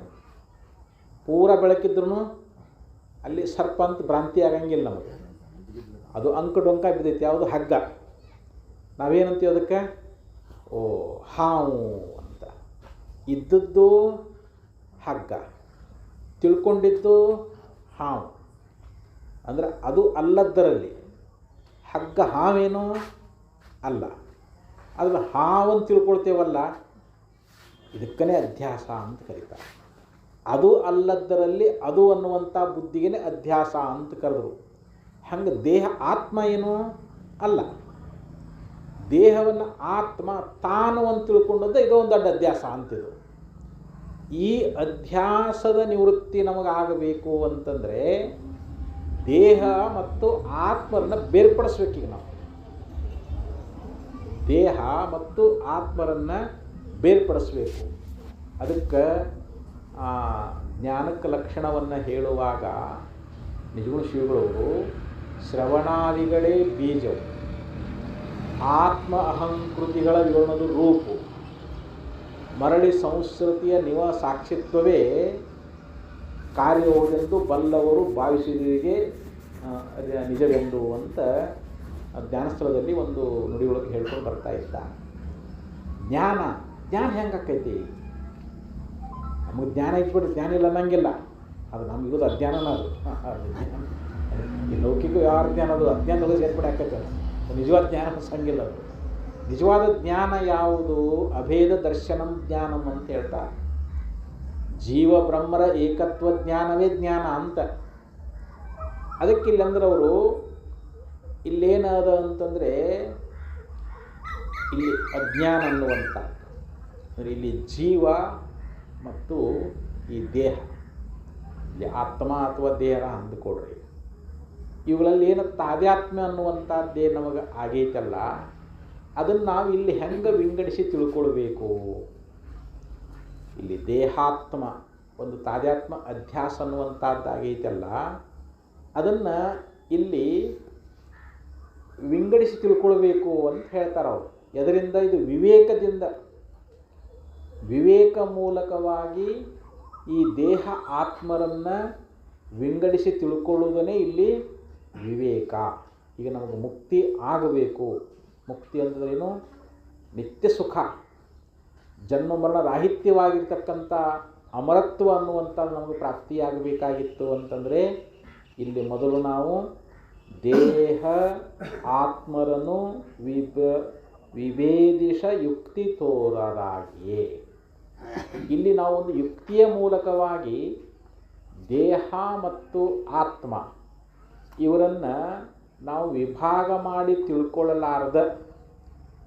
ಪೂರ ಬೆಳಕಿದ್ರೂ ಅಲ್ಲಿ ಸರ್ಪ ಅಂತ ಭ್ರಾಂತಿ ಆಗಂಗಿಲ್ಲ ನಮಗೆ. ಅದು ಅಂಕ ಡೊಂಕ ಬಿದ್ದೈತಿ. ಯಾವುದು ಹಗ್ಗ. ನಾವೇನಂತೀವಿ ಅದಕ್ಕೆ, ಓ ಹಾವು ಅಂತ. ಇದ್ದದ್ದು ಹಗ್ಗ, ತಿಳ್ಕೊಂಡಿದ್ದು ಹಾವು. ಅಂದರೆ ಅದು ಅಲ್ಲದರಲ್ಲಿ. ಹಗ್ಗ ಹಾವೇನೋ ಅಲ್ಲ. ಆದರೆ ಹಾವನ್ನು ತಿಳ್ಕೊಳ್ತೇವಲ್ಲ, ಇದಕ್ಕೇ ಅಧ್ಯಾಸ ಅಂತ ಕರೀತಾರೆ. ಅದು ಅಲ್ಲದರಲ್ಲಿ ಅದು ಅನ್ನುವಂಥ ಬುದ್ಧಿಗೆ ಅಧ್ಯಾಸ ಅಂತ ಕರೆದರು. ಹಂಗೆ ದೇಹ ಆತ್ಮ ಏನೋ ಅಲ್ಲ. ದೇಹವನ್ನು ಆತ್ಮ ತಾನು ಅಂತ ತಿಳ್ಕೊಂಡದ್ದು ಇದೋ ಒಂದು ದೊಡ್ಡ ಅಧ್ಯಾಸ ಅಂತಿದ್ರು. ಈ ಅಧ್ಯಾಸದ ನಿವೃತ್ತಿ ನಮಗಾಗಬೇಕು ಅಂತಂದರೆ ದೇಹ ಮತ್ತು ಆತ್ಮರನ್ನು ಬೇರ್ಪಡಿಸ್ಬೇಕೀಗ ನಾವು. ದೇಹ ಮತ್ತು ಆತ್ಮರನ್ನು ಬೇರ್ಪಡಿಸ್ಬೇಕು. ಅದಕ್ಕೆ ಜ್ಞಾನಕ್ಕೆ ಲಕ್ಷಣವನ್ನು ಹೇಳುವಾಗ ನಿಜಗುಣ ಶ್ರೀಗಳವರು ಶ್ರವಣಾದಿಗಳೇ ಬೀಜವು, ಆತ್ಮ ಅಹಂಕೃತಿಗಳ ವಿವರಣದ ರೂಪು, ಮರಳಿ ಸಂಸ್ಕೃತಿಯ ಸಾಕ್ಷಿತ್ವವೇ ಕಾರ್ಯವುದೆಂದು ಬಲ್ಲವರು ಭಾವಿಸಿದರಿಗೆ ನಿಜವೆಂದು ಅಂತ ಜ್ಞಾನಸ್ಥಳದಲ್ಲಿ ಒಂದು ನುಡಿಯೊಳಗೆ ಹೇಳ್ಕೊಂಡು ಬರ್ತಾ ಇದ್ದ. ಜ್ಞಾನ ಹೆಂಗೆ ಆಕೈತಿ? ನಮಗೆ ಜ್ಞಾನ ಇಟ್ಬಿಟ್ರೆ ಜ್ಞಾನ ಇಲ್ಲ ಅನ್ನಂಗಿಲ್ಲ. ಅದು ನಮಗಿರೋದು ಅಜ್ಞಾನನ. ಅದು ಈ ಲೌಕಿಕ ವ್ಯವಹಾರ ಜ್ಞಾನ, ಅದು ಅಜ್ಞಾನದೊಳಗೆ ಸೇರ್ಪಡೆ ಆಕೈತೆ. ನಿಜವಾದ ಜ್ಞಾನ ಸಂಗಿಲ್ಲ. ಅದು ನಿಜವಾದ ಜ್ಞಾನ ಯಾವುದು? ಅಭೇದ ದರ್ಶನಂ ಜ್ಞಾನಂ ಅಂತ ಹೇಳ್ತಾರೆ. ಜೀವ ಬ್ರಹ್ಮರ ಏಕತ್ವ ಜ್ಞಾನವೇ ಜ್ಞಾನ ಅಂತ. ಅದಕ್ಕೆ ಇಲ್ಲಂದ್ರೆ ಅವರು ಇಲ್ಲೇನದ ಅಂತಂದರೆ ಇಲ್ಲಿ ಅಜ್ಞಾನ ಅನ್ನುವಂಥ ಅಂದರೆ ಇಲ್ಲಿ ಜೀವ ಮತ್ತು ಈ ದೇಹ, ಇಲ್ಲಿ ಆತ್ಮ ಅಥವಾ ದೇಹ ಅಂದುಕೊಡ್ರಿ, ಇವುಗಳಲ್ಲಿ ಏನು ತಾದಾತ್ಮ್ಯ ಅನ್ನುವಂಥದ್ದೇ ನಮಗೆ ಆಗೈತಲ್ಲ, ಅದನ್ನು ನಾವು ಇಲ್ಲಿ ಹೆಂಗೆ ವಿಂಗಡಿಸಿ ತಿಳ್ಕೊಳ್ಬೇಕು. ಇಲ್ಲಿ ದೇಹಾತ್ಮ ಒಂದು ತಾದಾತ್ಮ ಅಧ್ಯಾಸ ಅನ್ನುವಂಥದ್ದು ಆಗೈತಲ್ಲ, ಅದನ್ನು ಇಲ್ಲಿ ವಿಂಗಡಿಸಿ ತಿಳ್ಕೊಳ್ಬೇಕು ಅಂತ ಹೇಳ್ತಾರೆ ಅವರು. ಎದರಿಂದ? ಇದು ವಿವೇಕದಿಂದ, ವಿವೇಕ ಮೂಲಕವಾಗಿ ಈ ದೇಹ ಆತ್ಮರನ್ನು ವಿಂಗಡಿಸಿ ತಿಳ್ಕೊಳ್ಳುವುದನ್ನೇ ಇಲ್ಲಿ ವಿವೇಕ. ಈಗ ನಮಗೆ ಮುಕ್ತಿ ಆಗಬೇಕು. ಮುಕ್ತಿ ಅಂತಂದ್ರೇನು? ನಿತ್ಯ ಸುಖ, ಜನ್ಮ ಮರಣ ರಾಹಿತ್ಯವಾಗಿರ್ತಕ್ಕಂಥ ಅಮರತ್ವ ಅನ್ನುವಂಥದ್ದು ನಮಗೆ ಪ್ರಾಪ್ತಿಯಾಗಬೇಕಾಗಿತ್ತು ಅಂತಂದರೆ ಇಲ್ಲಿ ಮೊದಲು ನಾವು ದೇಹ ಆತ್ಮರನ್ನು ವಿಭೇದಿಸ ಯುಕ್ತಿ ತೋರರಾಗಿಯೇ ಇಲ್ಲಿ ನಾವು ಒಂದು ಯುಕ್ತಿಯ ಮೂಲಕವಾಗಿ ದೇಹ ಮತ್ತು ಆತ್ಮ ಇವರನ್ನು ನಾವು ವಿಭಾಗ ಮಾಡಿ ತಿಳ್ಕೊಳ್ಳಲಾರ್ದ,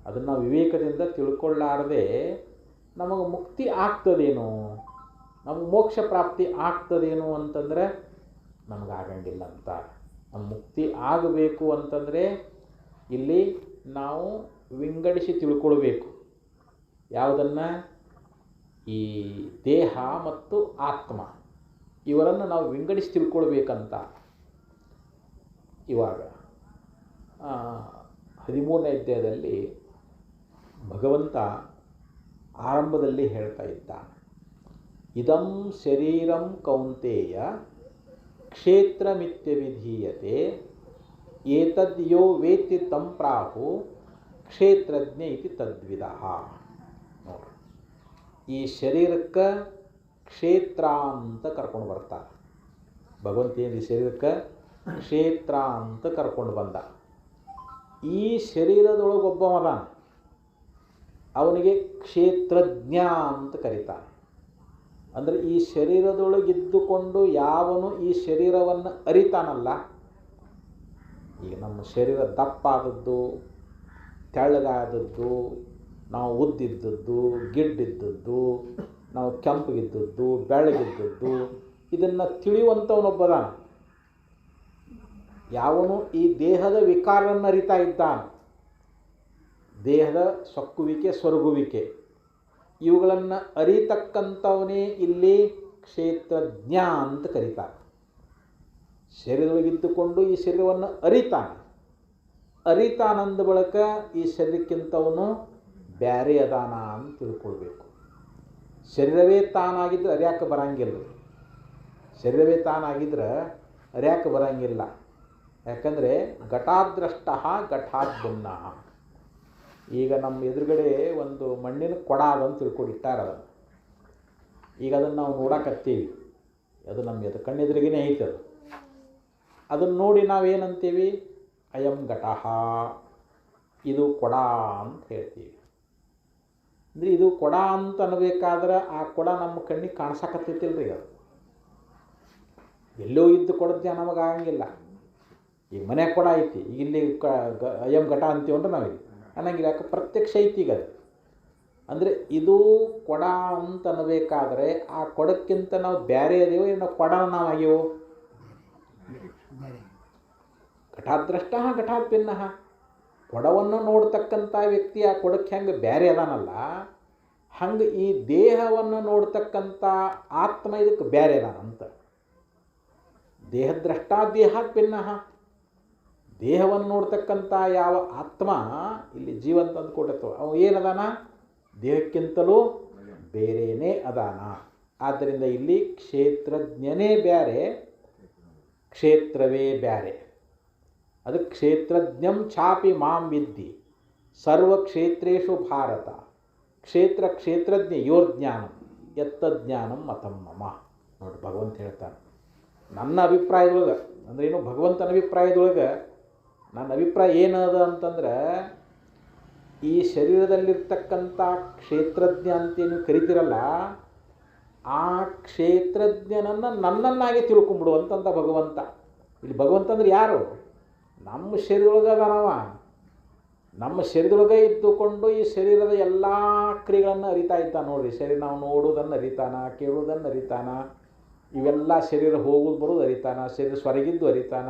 ಅದನ್ನು ವಿವೇಕದಿಂದ ತಿಳ್ಕೊಳ್ಳಾರದೆ ನಮಗೆ ಮುಕ್ತಿ ಆಗ್ತದೇನೋ, ನಮಗೆ ಮೋಕ್ಷ ಪ್ರಾಪ್ತಿ ಆಗ್ತದೇನೋ ಅಂತಂದರೆ ನಮಗಾಗಂಗಿಲ್ಲ ಅಂತ. ನಮ್ಮ ಮುಕ್ತಿ ಆಗಬೇಕು ಅಂತಂದರೆ ಇಲ್ಲಿ ನಾವು ವಿಂಗಡಿಸಿ ತಿಳ್ಕೊಳ್ಬೇಕು. ಯಾವುದನ್ನು? ಈ ದೇಹ ಮತ್ತು ಆತ್ಮ ಇವರನ್ನು ನಾವು ವಿಂಗಡಿಸಿ ತಿಳ್ಕೊಳ್ಬೇಕಂತ. ಇವಾಗ 13ನೇ ಅಧ್ಯಾಯದಲ್ಲಿ ಭಗವಂತ ಆರಂಭದಲ್ಲಿ ಹೇಳ್ತಾ ಇದ್ದ, ಇದಂ ಶರೀರಂ ಕೌಂತೇಯ ಕ್ಷೇತ್ರಮಿತ್ಯ ವಿಧೀಯತೆ ಏತದ್ ಯೋ ವೇತ್ತಿ ತಂ ಪ್ರಾಹು ಕ್ಷೇತ್ರಜ್ಞ ಇತಿ ತದ್ವಿದಃ. ನೋಡ್ರಿ, ಈ ಶರೀರಕ್ಕೆ ಕ್ಷೇತ್ರ ಅಂತ ಕರ್ಕೊಂಡು ಬರ್ತಾರೆ ಭಗವಂತ. ಏನು ಈ ಶರೀರಕ್ಕೆ ಕ್ಷೇತ್ರ ಅಂತ ಕರ್ಕೊಂಡು ಬಂದ. ಈ ಶರೀರದೊಳಗೊಬ್ಬವದಾನ, ಅವನಿಗೆ ಕ್ಷೇತ್ರಜ್ಞ ಅಂತ ಕರೀತಾರೆ. ಅಂದರೆ ಈ ಶರೀರದೊಳಗಿದ್ದುಕೊಂಡು ಯಾವನು ಈ ಶರೀರವನ್ನು ಅರಿತಾನಲ್ಲ, ಈಗ ನಮ್ಮ ಶರೀರ ದಪ್ಪಾದದ್ದು, ತೆಳ್ಳಗಾದದ್ದು, ನಾವು ಉದ್ದಿದ್ದದ್ದು, ಗಿಡ್ಡಿದ್ದದ್ದು, ನಾವು ಕೆಂಪಗಿದ್ದದ್ದು, ಬೆಳ್ಳಗಿದ್ದದ್ದು, ಇದನ್ನು ತಿಳಿಯುವಂಥವನೊಬ್ಬದಾನ. ಯಾವನು ಈ ದೇಹದ ವಿಕಾರವನ್ನು ಅರಿತಾ ಇದ್ದಾನೆ, ದೇಹದ ಸೊಕ್ಕುವಿಕೆ ಸೊರಗುವಿಕೆ ಇವುಗಳನ್ನು ಅರಿತಕ್ಕಂಥವನೇ ಇಲ್ಲಿ ಕ್ಷೇತ್ರಜ್ಞ ಅಂತ ಕರೀತಾರೆ. ಶರೀರದೊಳಗಿದ್ದುಕೊಂಡು ಈ ಶರೀರವನ್ನು ಅರಿತಾನಂದ ಬಳಿಕ ಈ ಶರೀರಕ್ಕಿಂತವನು ಬ್ಯಾರೆ ಅದಾನ ಅಂತ ತಿಳ್ಕೊಳ್ಬೇಕು. ಶರೀರವೇ ತಾನಾಗಿದ್ದರೆ ಅರ್ಯಾಕೆ ಬರಂಗಿಲ್ಲ. ಶರೀರವೇ ತಾನಾಗಿದ್ರೆ ಅರ್ಯಾಕೆ ಬರಂಗಿಲ್ಲ. ಯಾಕಂದರೆ ಘಟಾದ್ರಷ್ಟ ಘಟಾತ್ ಭಿನ್ನ. ಈಗ ನಮ್ಮ ಎದುರುಗಡೆ ಒಂದು ಮಣ್ಣಿನ ಕೊಡ ಅದಂತ ತಿಳ್ಕೊಂಡಿಟ್ಟಾರ ಅದನ್ನು. ಈಗ ಅದನ್ನು ನಾವು ನೋಡಕತ್ತೀವಿ, ಅದು ನಮ್ಮ ಕಣ್ಣೆದುರಿಗೇ ಐತೆ. ಅದನ್ನು ನೋಡಿ ನಾವೇನಂತೀವಿ? ಅಯಂ ಘಟಃ, ಇದು ಕೊಡ ಅಂತ ಹೇಳ್ತೀವಿ. ಅಂದರೆ ಇದು ಕೊಡ ಅಂತ ಅನ್ಬೇಕಾದ್ರೆ ಆ ಕೊಡ ನಮ್ಮ ಕಣ್ಣಿಗೆ ಕಾಣಿಸಕತ್ತೈತಿಲ್ರಿ. ಅದು ಎಲ್ಲೋ ಇದ್ದು ಕೊಡದ್ಯ ನಮಗಾಗಂಗಿಲ್ಲ. ಈಗ ಮನೆ ಕೊಡ ಐತಿ, ಈಗ ಇಲ್ಲಿ ಅಯಂ ಘಟ ಅಂತೀವಂದ್ರೆ ನಾವಿಲ್ಲಿ ಅನ್ನಂಗಿಲ್ಲ. ಯಾಕೆ? ಪ್ರತ್ಯಕ್ಷ ಐತಿ ಈಗ ಅದು. ಅಂದರೆ ಇದು ಕೊಡ ಅಂತ ಅನ್ನಬೇಕಾದ್ರೆ ಆ ಕೊಡಕ್ಕಿಂತ ನಾವು ಬೇರೆ ಅದೇವೋ, ನಾವು ಕೊಡ ನಾವು ಆಗ್ಯವೋ? ಘಟಾದ್ರಷ್ಟ ಘಟಾತ್ ಭಿನ್ನ. ಕೊಡವನ್ನು ನೋಡ್ತಕ್ಕಂಥ ವ್ಯಕ್ತಿ ಆ ಕೊಡಕ್ಕೆ ಹೆಂಗೆ ಬೇರೆ ಅದಾನಲ್ಲ, ಹಂಗೆ ಈ ದೇಹವನ್ನು ನೋಡ್ತಕ್ಕಂಥ ಆತ್ಮ ಇದಕ್ಕೆ ಬೇರೆ ಅದಾನಂತ. ದೇಹದ್ರಷ್ಟ ದೇಹಾತ್ ಭಿನ್ನ. ದೇಹವನ್ನು ನೋಡ್ತಕ್ಕಂಥ ಯಾವ ಆತ್ಮ ಇಲ್ಲಿ ಜೀವಂತ ಅಂದ್ಕೊಟ್ಟತ್ತೋ ಅವ ಏನದಾನ? ದೇಹಕ್ಕಿಂತಲೂ ಬೇರೆಯೇ ಅದಾನ. ಆದ್ದರಿಂದ ಇಲ್ಲಿ ಕ್ಷೇತ್ರಜ್ಞನೇ ಬೇರೆ, ಕ್ಷೇತ್ರವೇ ಬೇರೆ. ಅದಕ್ಕೆ ಕ್ಷೇತ್ರಜ್ಞಂ ಚಾಪಿ ಮಾಂ ವಿದ್ಧಿ ಸರ್ವಕ್ಷೇತ್ರೇಷು ಭಾರತ ಕ್ಷೇತ್ರಜ್ಞ ಯೋರ್ಜ್ಞಾನಂ ಯತ್ತಜ್ಞಾನಂ ಮತಂ ಮಮ. ನೋಡಿ, ಭಗವಂತ ಹೇಳ್ತಾನೆ. ನನ್ನ ಅಭಿಪ್ರಾಯದೊಳಗೆ ಅಂದ್ರೆ ಏನು? ಭಗವಂತನ ಅಭಿಪ್ರಾಯದೊಳಗೆ ನನ್ನ ಅಭಿಪ್ರಾಯ ಏನದ ಅಂತಂದ್ರೆ, ಈ ಶರೀರದಲ್ಲಿರ್ತಕ್ಕಂಥ ಕ್ಷೇತ್ರಜ್ಞ ಅಂತೇನು ಕರಿತಿರಲ್ಲ, ಆ ಕ್ಷೇತ್ರಜ್ಞನನ್ನು ನನ್ನನ್ನಾಗಿ ತಿಳ್ಕೊಂಬಿಡು ಅಂತಂದ ಭಗವಂತ. ಇಲ್ಲಿ ಭಗವಂತ ಅಂದ್ರೆ ಯಾರು? ನಮ್ಮ ಶರೀರದೊಳಗೆ ಅದಾನವ. ನಮ್ಮ ಶರೀರದೊಳಗೆ ಇದ್ದುಕೊಂಡು ಈ ಶರೀರದ ಎಲ್ಲ ಕ್ರಿಯೆಗಳನ್ನು ಅರಿತಾ ಇದ್ದಾನೆ ನೋಡ್ರಿ. ಶರೀರ ನಾವು ನೋಡೋದನ್ನು ಅರಿತಾನ, ಕೇಳೋದನ್ನು ಅರಿತಾನ, ಇವೆಲ್ಲ ಶರೀರ ಹೋಗೋದು ಬರೋದು ಅರಿತಾನ, ಶರೀರ ಸ್ವರಗಿದ್ದು ಅರಿತಾನ.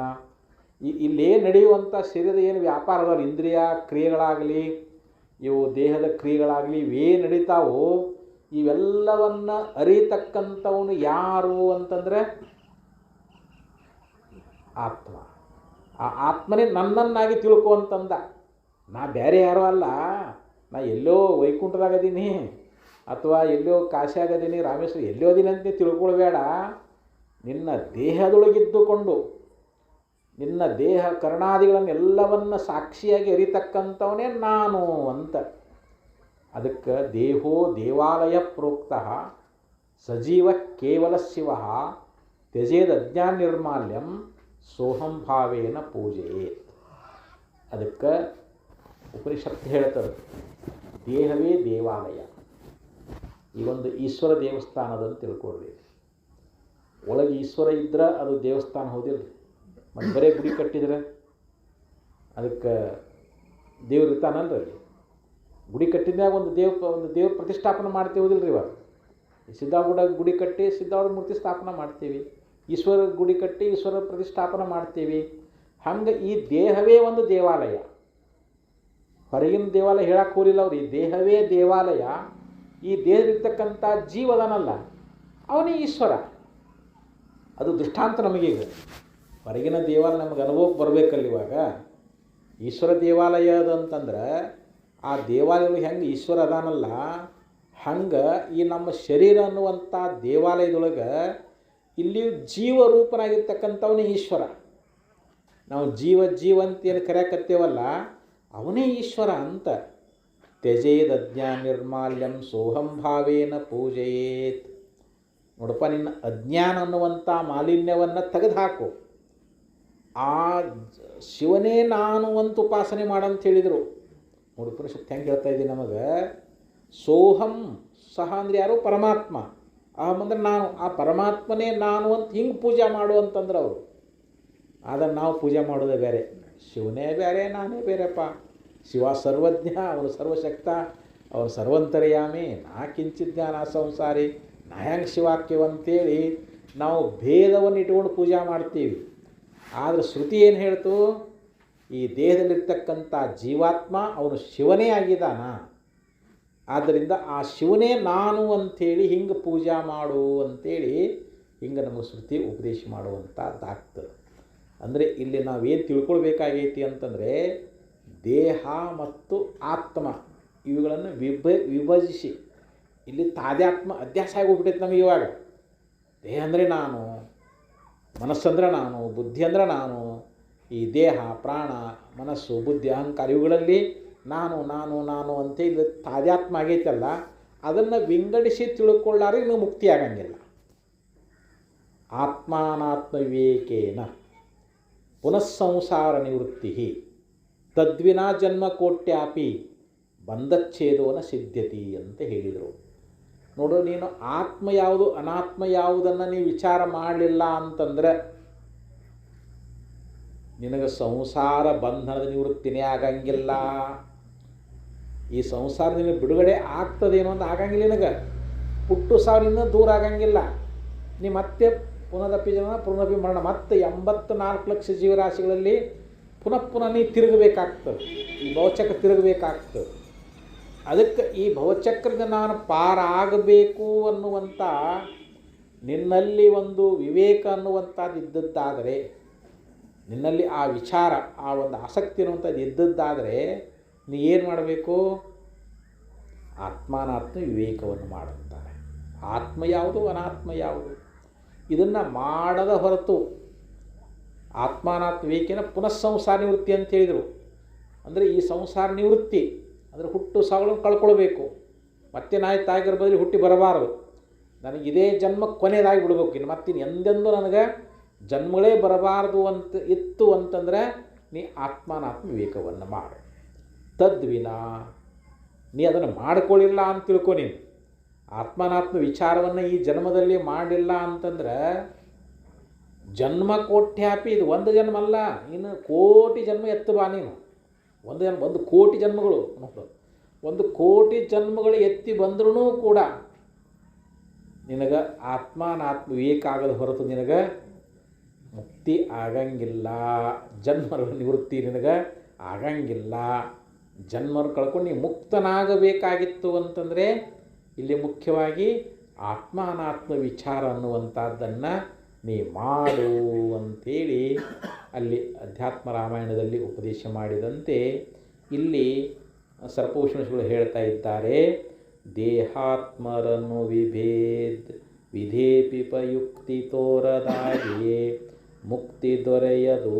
ಇಲ್ಲೇ ನಡೆಯುವಂಥ ಶರೀರದ ಏನು ವ್ಯಾಪಾರ ಅದಾವಲ್ಲ, ಇಂದ್ರಿಯ ಕ್ರಿಯೆಗಳಾಗಲಿ, ಇವು ದೇಹದ ಕ್ರಿಯೆಗಳಾಗಲಿ, ಇವೇ ನಡೀತಾವೋ ಇವೆಲ್ಲವನ್ನು ಅರಿತಕ್ಕಂಥವನು ಯಾರು ಅಂತಂದರೆ ಆತ್ಮ. ಆ ಆತ್ಮನೇ ನನ್ನನ್ನಾಗಿ ತಿಳ್ಕೊ ಅಂತಂದ. ನಾ ಬೇರೆ ಯಾರೂ ಅಲ್ಲ. ನಾ ಎಲ್ಲೋ ವೈಕುಂಠದಾಗದೀನಿ ಅಥವಾ ಎಲ್ಲೋ ಕಾಶಿಯಾಗದೀನಿ, ರಾಮೇಶ್ವರ ಎಲ್ಲೋ ಅದೀನಿ ಅಂತ ತಿಳ್ಕೊಳ್ಬೇಡ. ನಿನ್ನ ದೇಹದೊಳಗಿದ್ದುಕೊಂಡು ನಿನ್ನ ದೇಹ ಕರ್ಣಾದಿಗಳನ್ನೆಲ್ಲವನ್ನು ಸಾಕ್ಷಿಯಾಗಿ ಅರಿತಕ್ಕಂಥವನೇ ನಾನು ಅಂತ. ಅದಕ್ಕೆ ದೇಹೋ ದೇವಾಲಯ ಪ್ರೋಕ್ತ ಸಜೀವ ಕೇವಲ ಶಿವ ತ್ಯಜೇದ ಅಜ್ಞಾನ ನಿರ್ಮಾಲ್ಯಂ ಸೋಹಂ ಭಾವೇನ ಪೂಜೆಯೇ. ಅದಕ್ಕೆ ಉಪನಿಷತ್ತು ಹೇಳ್ತದೆ, ದೇಹವೇ ದೇವಾಲಯ. ಈ ಒಂದು ಈಶ್ವರ ದೇವಸ್ಥಾನದಂತ ತಿಳ್ಕೊಳ್ರಿ. ಒಳಗೆ ಈಶ್ವರ ಇದ್ರೆ ಅದು ದೇವಸ್ಥಾನ ಹೋದಿಲ್ಲ. ಮತ್ತು ಬರೀ ಗುಡಿ ಕಟ್ಟಿದ್ರೆ ಅದಕ್ಕೆ ದೇವ್ರು ಇರ್ತಾನಲ್ರಿ. ಗುಡಿ ಕಟ್ಟಿದಾಗ ಒಂದು ದೇವ್ರ ಪ್ರತಿಷ್ಠಾಪನೆ ಮಾಡ್ತೀವಿ ಹೋದಿಲ್ಲ ರೀ. ಇವಾಗ ಸಿದ್ಧಾಗುಡ ಗುಡಿ ಕಟ್ಟಿ ಸಿದ್ಧಾಗುಡ ಮೂರ್ತಿ ಸ್ಥಾಪನೆ ಮಾಡ್ತೀವಿ, ಈಶ್ವರ ಗುಡಿ ಕಟ್ಟಿ ಈಶ್ವರ ಪ್ರತಿಷ್ಠಾಪನೆ ಮಾಡ್ತೀವಿ. ಹಂಗೆ ಈ ದೇಹವೇ ಒಂದು ದೇವಾಲಯ. ಹೊರಗಿನ ದೇವಾಲಯ ಹೇಳಕ್ಕೆ ಹೋಲಿಲ್ಲ ಅವ್ರು. ಈ ದೇಹವೇ ದೇವಾಲಯ. ಈ ದೇಹದಲ್ಲಿರ್ತಕ್ಕಂಥ ಜೀವದನಲ್ಲ, ಅವನೇ ಈಶ್ವರ. ಅದು ದೃಷ್ಟಾಂತ ನಮಗೀಗ. ಹೊರಗಿನ ದೇವಾಲಯ ನಮಗೆ ಅನುಭವಕ್ಕೆ ಬರಬೇಕಲ್ಲ. ಇವಾಗ ಈಶ್ವರ ದೇವಾಲಯ ಅದಂತಂದ್ರೆ ಆ ದೇವಾಲಯದೊಳಗೆ ಹೆಂಗೆ ಈಶ್ವರ ಅದಾನಲ್ಲ, ಹಂಗೆ ಈ ನಮ್ಮ ಶರೀರ ಅನ್ನುವಂಥ ದೇವಾಲಯದೊಳಗೆ ಇಲ್ಲಿ ಜೀವರೂಪನಾಗಿರ್ತಕ್ಕಂಥವನೇ ಈಶ್ವರ. ನಾವು ಜೀವಂತೇನು ಕರೆಯಕತ್ತೇವಲ್ಲ, ಅವನೇ ಈಶ್ವರ ಅಂತ. ತ್ಯಜೇದ ಅಜ್ಞಾನ ನಿರ್ಮಾಲ್ಯಂ ಸೋಹಂ ಭಾವೇನ ಪೂಜೆಯೇತ್. ನೋಡಪ್ಪ, ನಿನ್ನ ಅಜ್ಞಾನ ಅನ್ನುವಂಥ ಮಾಲಿನ್ಯವನ್ನು ತೆಗೆದುಹಾಕು. ಆ ಶಿವನೇ ನಾನು ಅಂತ ಉಪಾಸನೆ ಮಾಡಂತ ಹೇಳಿದರು. ನೋಡಿ ಉಪನಿಷತ್ತು ಹೆಂಗೆ ಹೇಳ್ತಾ ಇದ್ದೀನಿ ನಮಗೆ. ಸೋಹಂ ಸಹ ಅಂದರೆ ಯಾರು? ಪರಮಾತ್ಮ. ಅಹಂ ಅಂದರೆ ನಾನು. ಆ ಪರಮಾತ್ಮನೇ ನಾನು ಅಂತ ಹಿಂಗೆ ಪೂಜೆ ಮಾಡು ಅಂತಂದ್ರೆ ಅವರು. ಆದರೆ ನಾವು ಪೂಜೆ ಮಾಡೋದೇ ಬೇರೆ. ಶಿವನೇ ಬೇರೆ, ನಾನೇ ಬೇರೆಪ್ಪ. ಶಿವ ಸರ್ವಜ್ಞ, ಅವನು ಸರ್ವಶಕ್ತ, ಅವನು ಸರ್ವಂತರ್ಯಾಮಿ, ನಾ ಕಿಂಚಿಜ್ಞಾನ ಸಂಸಾರಿ, ನಾ ಹೆಂಗೆ ಶಿವಾಕ್ಯವಂತೇಳಿ ನಾವು ಭೇದವನ್ನು ಇಟ್ಕೊಂಡು ಪೂಜೆ ಮಾಡ್ತೀವಿ. ಆದರೆ ಶ್ರುತಿ ಏನು ಹೇಳ್ತು? ಈ ದೇಹದಲ್ಲಿರ್ತಕ್ಕಂಥ ಜೀವಾತ್ಮ ಅವನು ಶಿವನೇ ಆಗಿದ್ದಾನ. ಆದ್ದರಿಂದ ಆ ಶಿವನೇ ನಾನು ಅಂಥೇಳಿ ಹಿಂಗೆ ಪೂಜಾ ಮಾಡು ಅಂಥೇಳಿ ಹಿಂಗೆ ನಮಗೆ ಶ್ರುತಿ ಉಪದೇಶ ಮಾಡುವಂಥದ್ದಾಗ್ತದೆ. ಅಂದರೆ ಇಲ್ಲಿ ನಾವೇನು ತಿಳ್ಕೊಳ್ಬೇಕಾಗೈತಿ ಅಂತಂದರೆ, ದೇಹ ಮತ್ತು ಆತ್ಮ ಇವುಗಳನ್ನು ವಿಭಜಿಸಿ ಇಲ್ಲಿ ತಾದ್ಯಾತ್ಮ ಅಧ್ಯಾಸ ಆಗೋಗ್ಬಿಟ್ಟೈತೆ ನಮಗೆ. ಇವಾಗ ದೇಹ ಅಂದರೆ ನಾನು, ಮನಸ್ಸಂದ್ರೆ ನಾನು, ಬುದ್ಧಿ ಅಂದ್ರೆ ನಾನು. ಈ ದೇಹ, ಪ್ರಾಣ, ಮನಸ್ಸು, ಬುದ್ಧಿ, ಅಹಂಕಾರ ಇವುಗಳಲ್ಲಿ ನಾನು ನಾನು ನಾನು ಅಂತ ಇಲ್ಲಿ ತಾದ್ಯಾತ್ಮ ಆಗೈತಲ್ಲ, ಅದನ್ನು ವಿಂಗಡಿಸಿ ತಿಳ್ಕೊಳ್ಳಾರೆ ನಿಮಗೆ ಮುಕ್ತಿ ಆಗಂಗಿಲ್ಲ. ಆತ್ಮಾನಾತ್ಮ ವಿವೇಕೇನ ಪುನಃಸಂಸಾರ ನಿವೃತ್ತಿ ತದ್ವಿನಾ ಜನ್ಮಕೋಟ್ಯಾಪಿ ಬಂಧಚ್ಛೇದೋನ ಸಿದ್ಧತಿ ಅಂತ ಹೇಳಿದರು. ನೋಡು, ನೀನು ಆತ್ಮ ಯಾವುದು ಅನಾತ್ಮ ಯಾವುದನ್ನು ನೀವು ವಿಚಾರ ಮಾಡಲಿಲ್ಲ ಅಂತಂದರೆ ನಿನಗೆ ಸಂಸಾರ ಬಂಧನದ ನಿವೃತ್ತಿನೇ ಆಗಂಗಿಲ್ಲ. ಈ ಸಂಸಾರ ನಿನಗೆ ಬಿಡುಗಡೆ ಆಗ್ತದೇನೋ ಅಂತ ಆಗಂಗಿಲ್ಲ. ನಿನಗೆ ಹುಟ್ಟು ಸಾವಿನಿಂದ ದೂರ ಆಗಂಗಿಲ್ಲ. ನೀ ಮತ್ತೆ ಪುನರಪಿ ಜನ ಪುನರಪಿ ಮರಣ, ಮತ್ತೆ 84 ಲಕ್ಷ ಜೀವರಾಶಿಗಳಲ್ಲಿ ಪುನಃ ನೀ ತಿರುಗಬೇಕಾಗ್ತದೆ. ಈ ಭವಚಕ್ರ ತಿರುಗಬೇಕಾಗ್ತದೆ. ಅದಕ್ಕೆ ಈ ಭವಚಕ್ರದ ನಾನು ಪಾರಾಗಬೇಕು ಅನ್ನುವಂಥ ನಿನ್ನಲ್ಲಿ ಒಂದು ವಿವೇಕ ಅನ್ನುವಂಥದ್ದು ಇದ್ದದ್ದಾದರೆ, ನಿನ್ನಲ್ಲಿ ಆ ವಿಚಾರ, ಆ ಒಂದು ಆಸಕ್ತಿ ಅನ್ನುವಂಥದ್ದು ಇದ್ದದ್ದಾದರೆ ನೀ ಏನು ಮಾಡಬೇಕು? ಆತ್ಮಾನಾತ್ಮ ವಿವೇಕವನ್ನು ಮಾಡುತ್ತಾರೆ. ಆತ್ಮ ಯಾವುದು ಅನಾತ್ಮ ಯಾವುದು ಇದನ್ನು ಮಾಡದ ಹೊರತು ಆತ್ಮಾನಾತ್ಮ ವಿವೇಕನ ಪುನಃಸಂಸಾರ ನಿವೃತ್ತಿ ಅಂತ ಹೇಳಿದರು. ಅಂದರೆ ಈ ಸಂಸಾರ ನಿವೃತ್ತಿ ಅಂದರೆ ಹುಟ್ಟು ಸಾವುಗಳನ್ನು ಕಳ್ಕೊಳ್ಬೇಕು. ಮತ್ತೆ ನಾಯಿ ತಾಯಿಗರ ಬದಲಿ ಹುಟ್ಟಿ ಬರಬಾರದು. ನನಗೆ ಇದೇ ಜನ್ಮ ಕೊನೆಯದಾಗಿ ಬಿಡಬೇಕು. ಇನ್ನು ಮತ್ತಿನ್ನು ಎಂದೆಂದೂ ನನಗೆ ಜನ್ಮಗಳೇ ಬರಬಾರ್ದು ಅಂತ ಇತ್ತು ಅಂತಂದರೆ ನೀ ಆತ್ಮಾನಾತ್ಮ ವಿವೇಕವನ್ನು ಮಾಡು. ತದ್ವಿನ ನೀ ಅದನ್ನು ಮಾಡ್ಕೊಳ್ಳಿಲ್ಲ ಅಂತ ತಿಳ್ಕೊ. ನೀನು ಆತ್ಮಾನಾತ್ಮ ವಿಚಾರವನ್ನು ಈ ಜನ್ಮದಲ್ಲಿ ಮಾಡಿಲ್ಲ ಅಂತಂದ್ರೆ ಜನ್ಮ ಕೋಟ್ಯಾಪಿ, ಇದು ಒಂದು ಜನ್ಮ ಅಲ್ಲ, ಇನ್ನು ಕೋಟಿ ಜನ್ಮ ಎತ್ತು ಬಾ ನೀನು. ಒಂದು ಕೋಟಿ ಜನ್ಮಗಳು ನೋಡು, 1,000,000 ಜನ್ಮಗಳು ಎತ್ತಿ ಬಂದ್ರೂ ಕೂಡ ನಿನಗೆ ಆತ್ಮಾನಾತ್ಮ ವಿವೇಕ ಆಗದ ಹೊರತು ನಿನಗೆ ಮುಕ್ತಿ ಆಗಂಗಿಲ್ಲ, ಜನ್ಮರ ನಿವೃತ್ತಿ ನಿನಗೆ ಆಗಂಗಿಲ್ಲ. ಜನ್ಮರು ಕಳ್ಕೊಂಡು ನೀ ಮುಕ್ತನಾಗಬೇಕಾಗಿತ್ತು ಅಂತಂದರೆ ಇಲ್ಲಿ ಮುಖ್ಯವಾಗಿ ಆತ್ಮಾನಾತ್ಮ ವಿಚಾರ ಅನ್ನುವಂಥದ್ದನ್ನು ನೀ ಮಾಡು ಅಂಥೇಳಿ ಅಲ್ಲಿ ಅಧ್ಯಾತ್ಮ ರಾಮಾಯಣದಲ್ಲಿ ಉಪದೇಶ ಮಾಡಿದಂತೆ ಇಲ್ಲಿ ಸರ್ಪಭೂಷಣಗಳು ಹೇಳ್ತಾ ಇದ್ದಾರೆ. ದೇಹಾತ್ಮರನ್ನು ವಿಧೇಪಿಪಯುಕ್ತಿ ತೋರದಾಗಿಯೇ ಮುಕ್ತಿ ದೊರೆಯದು.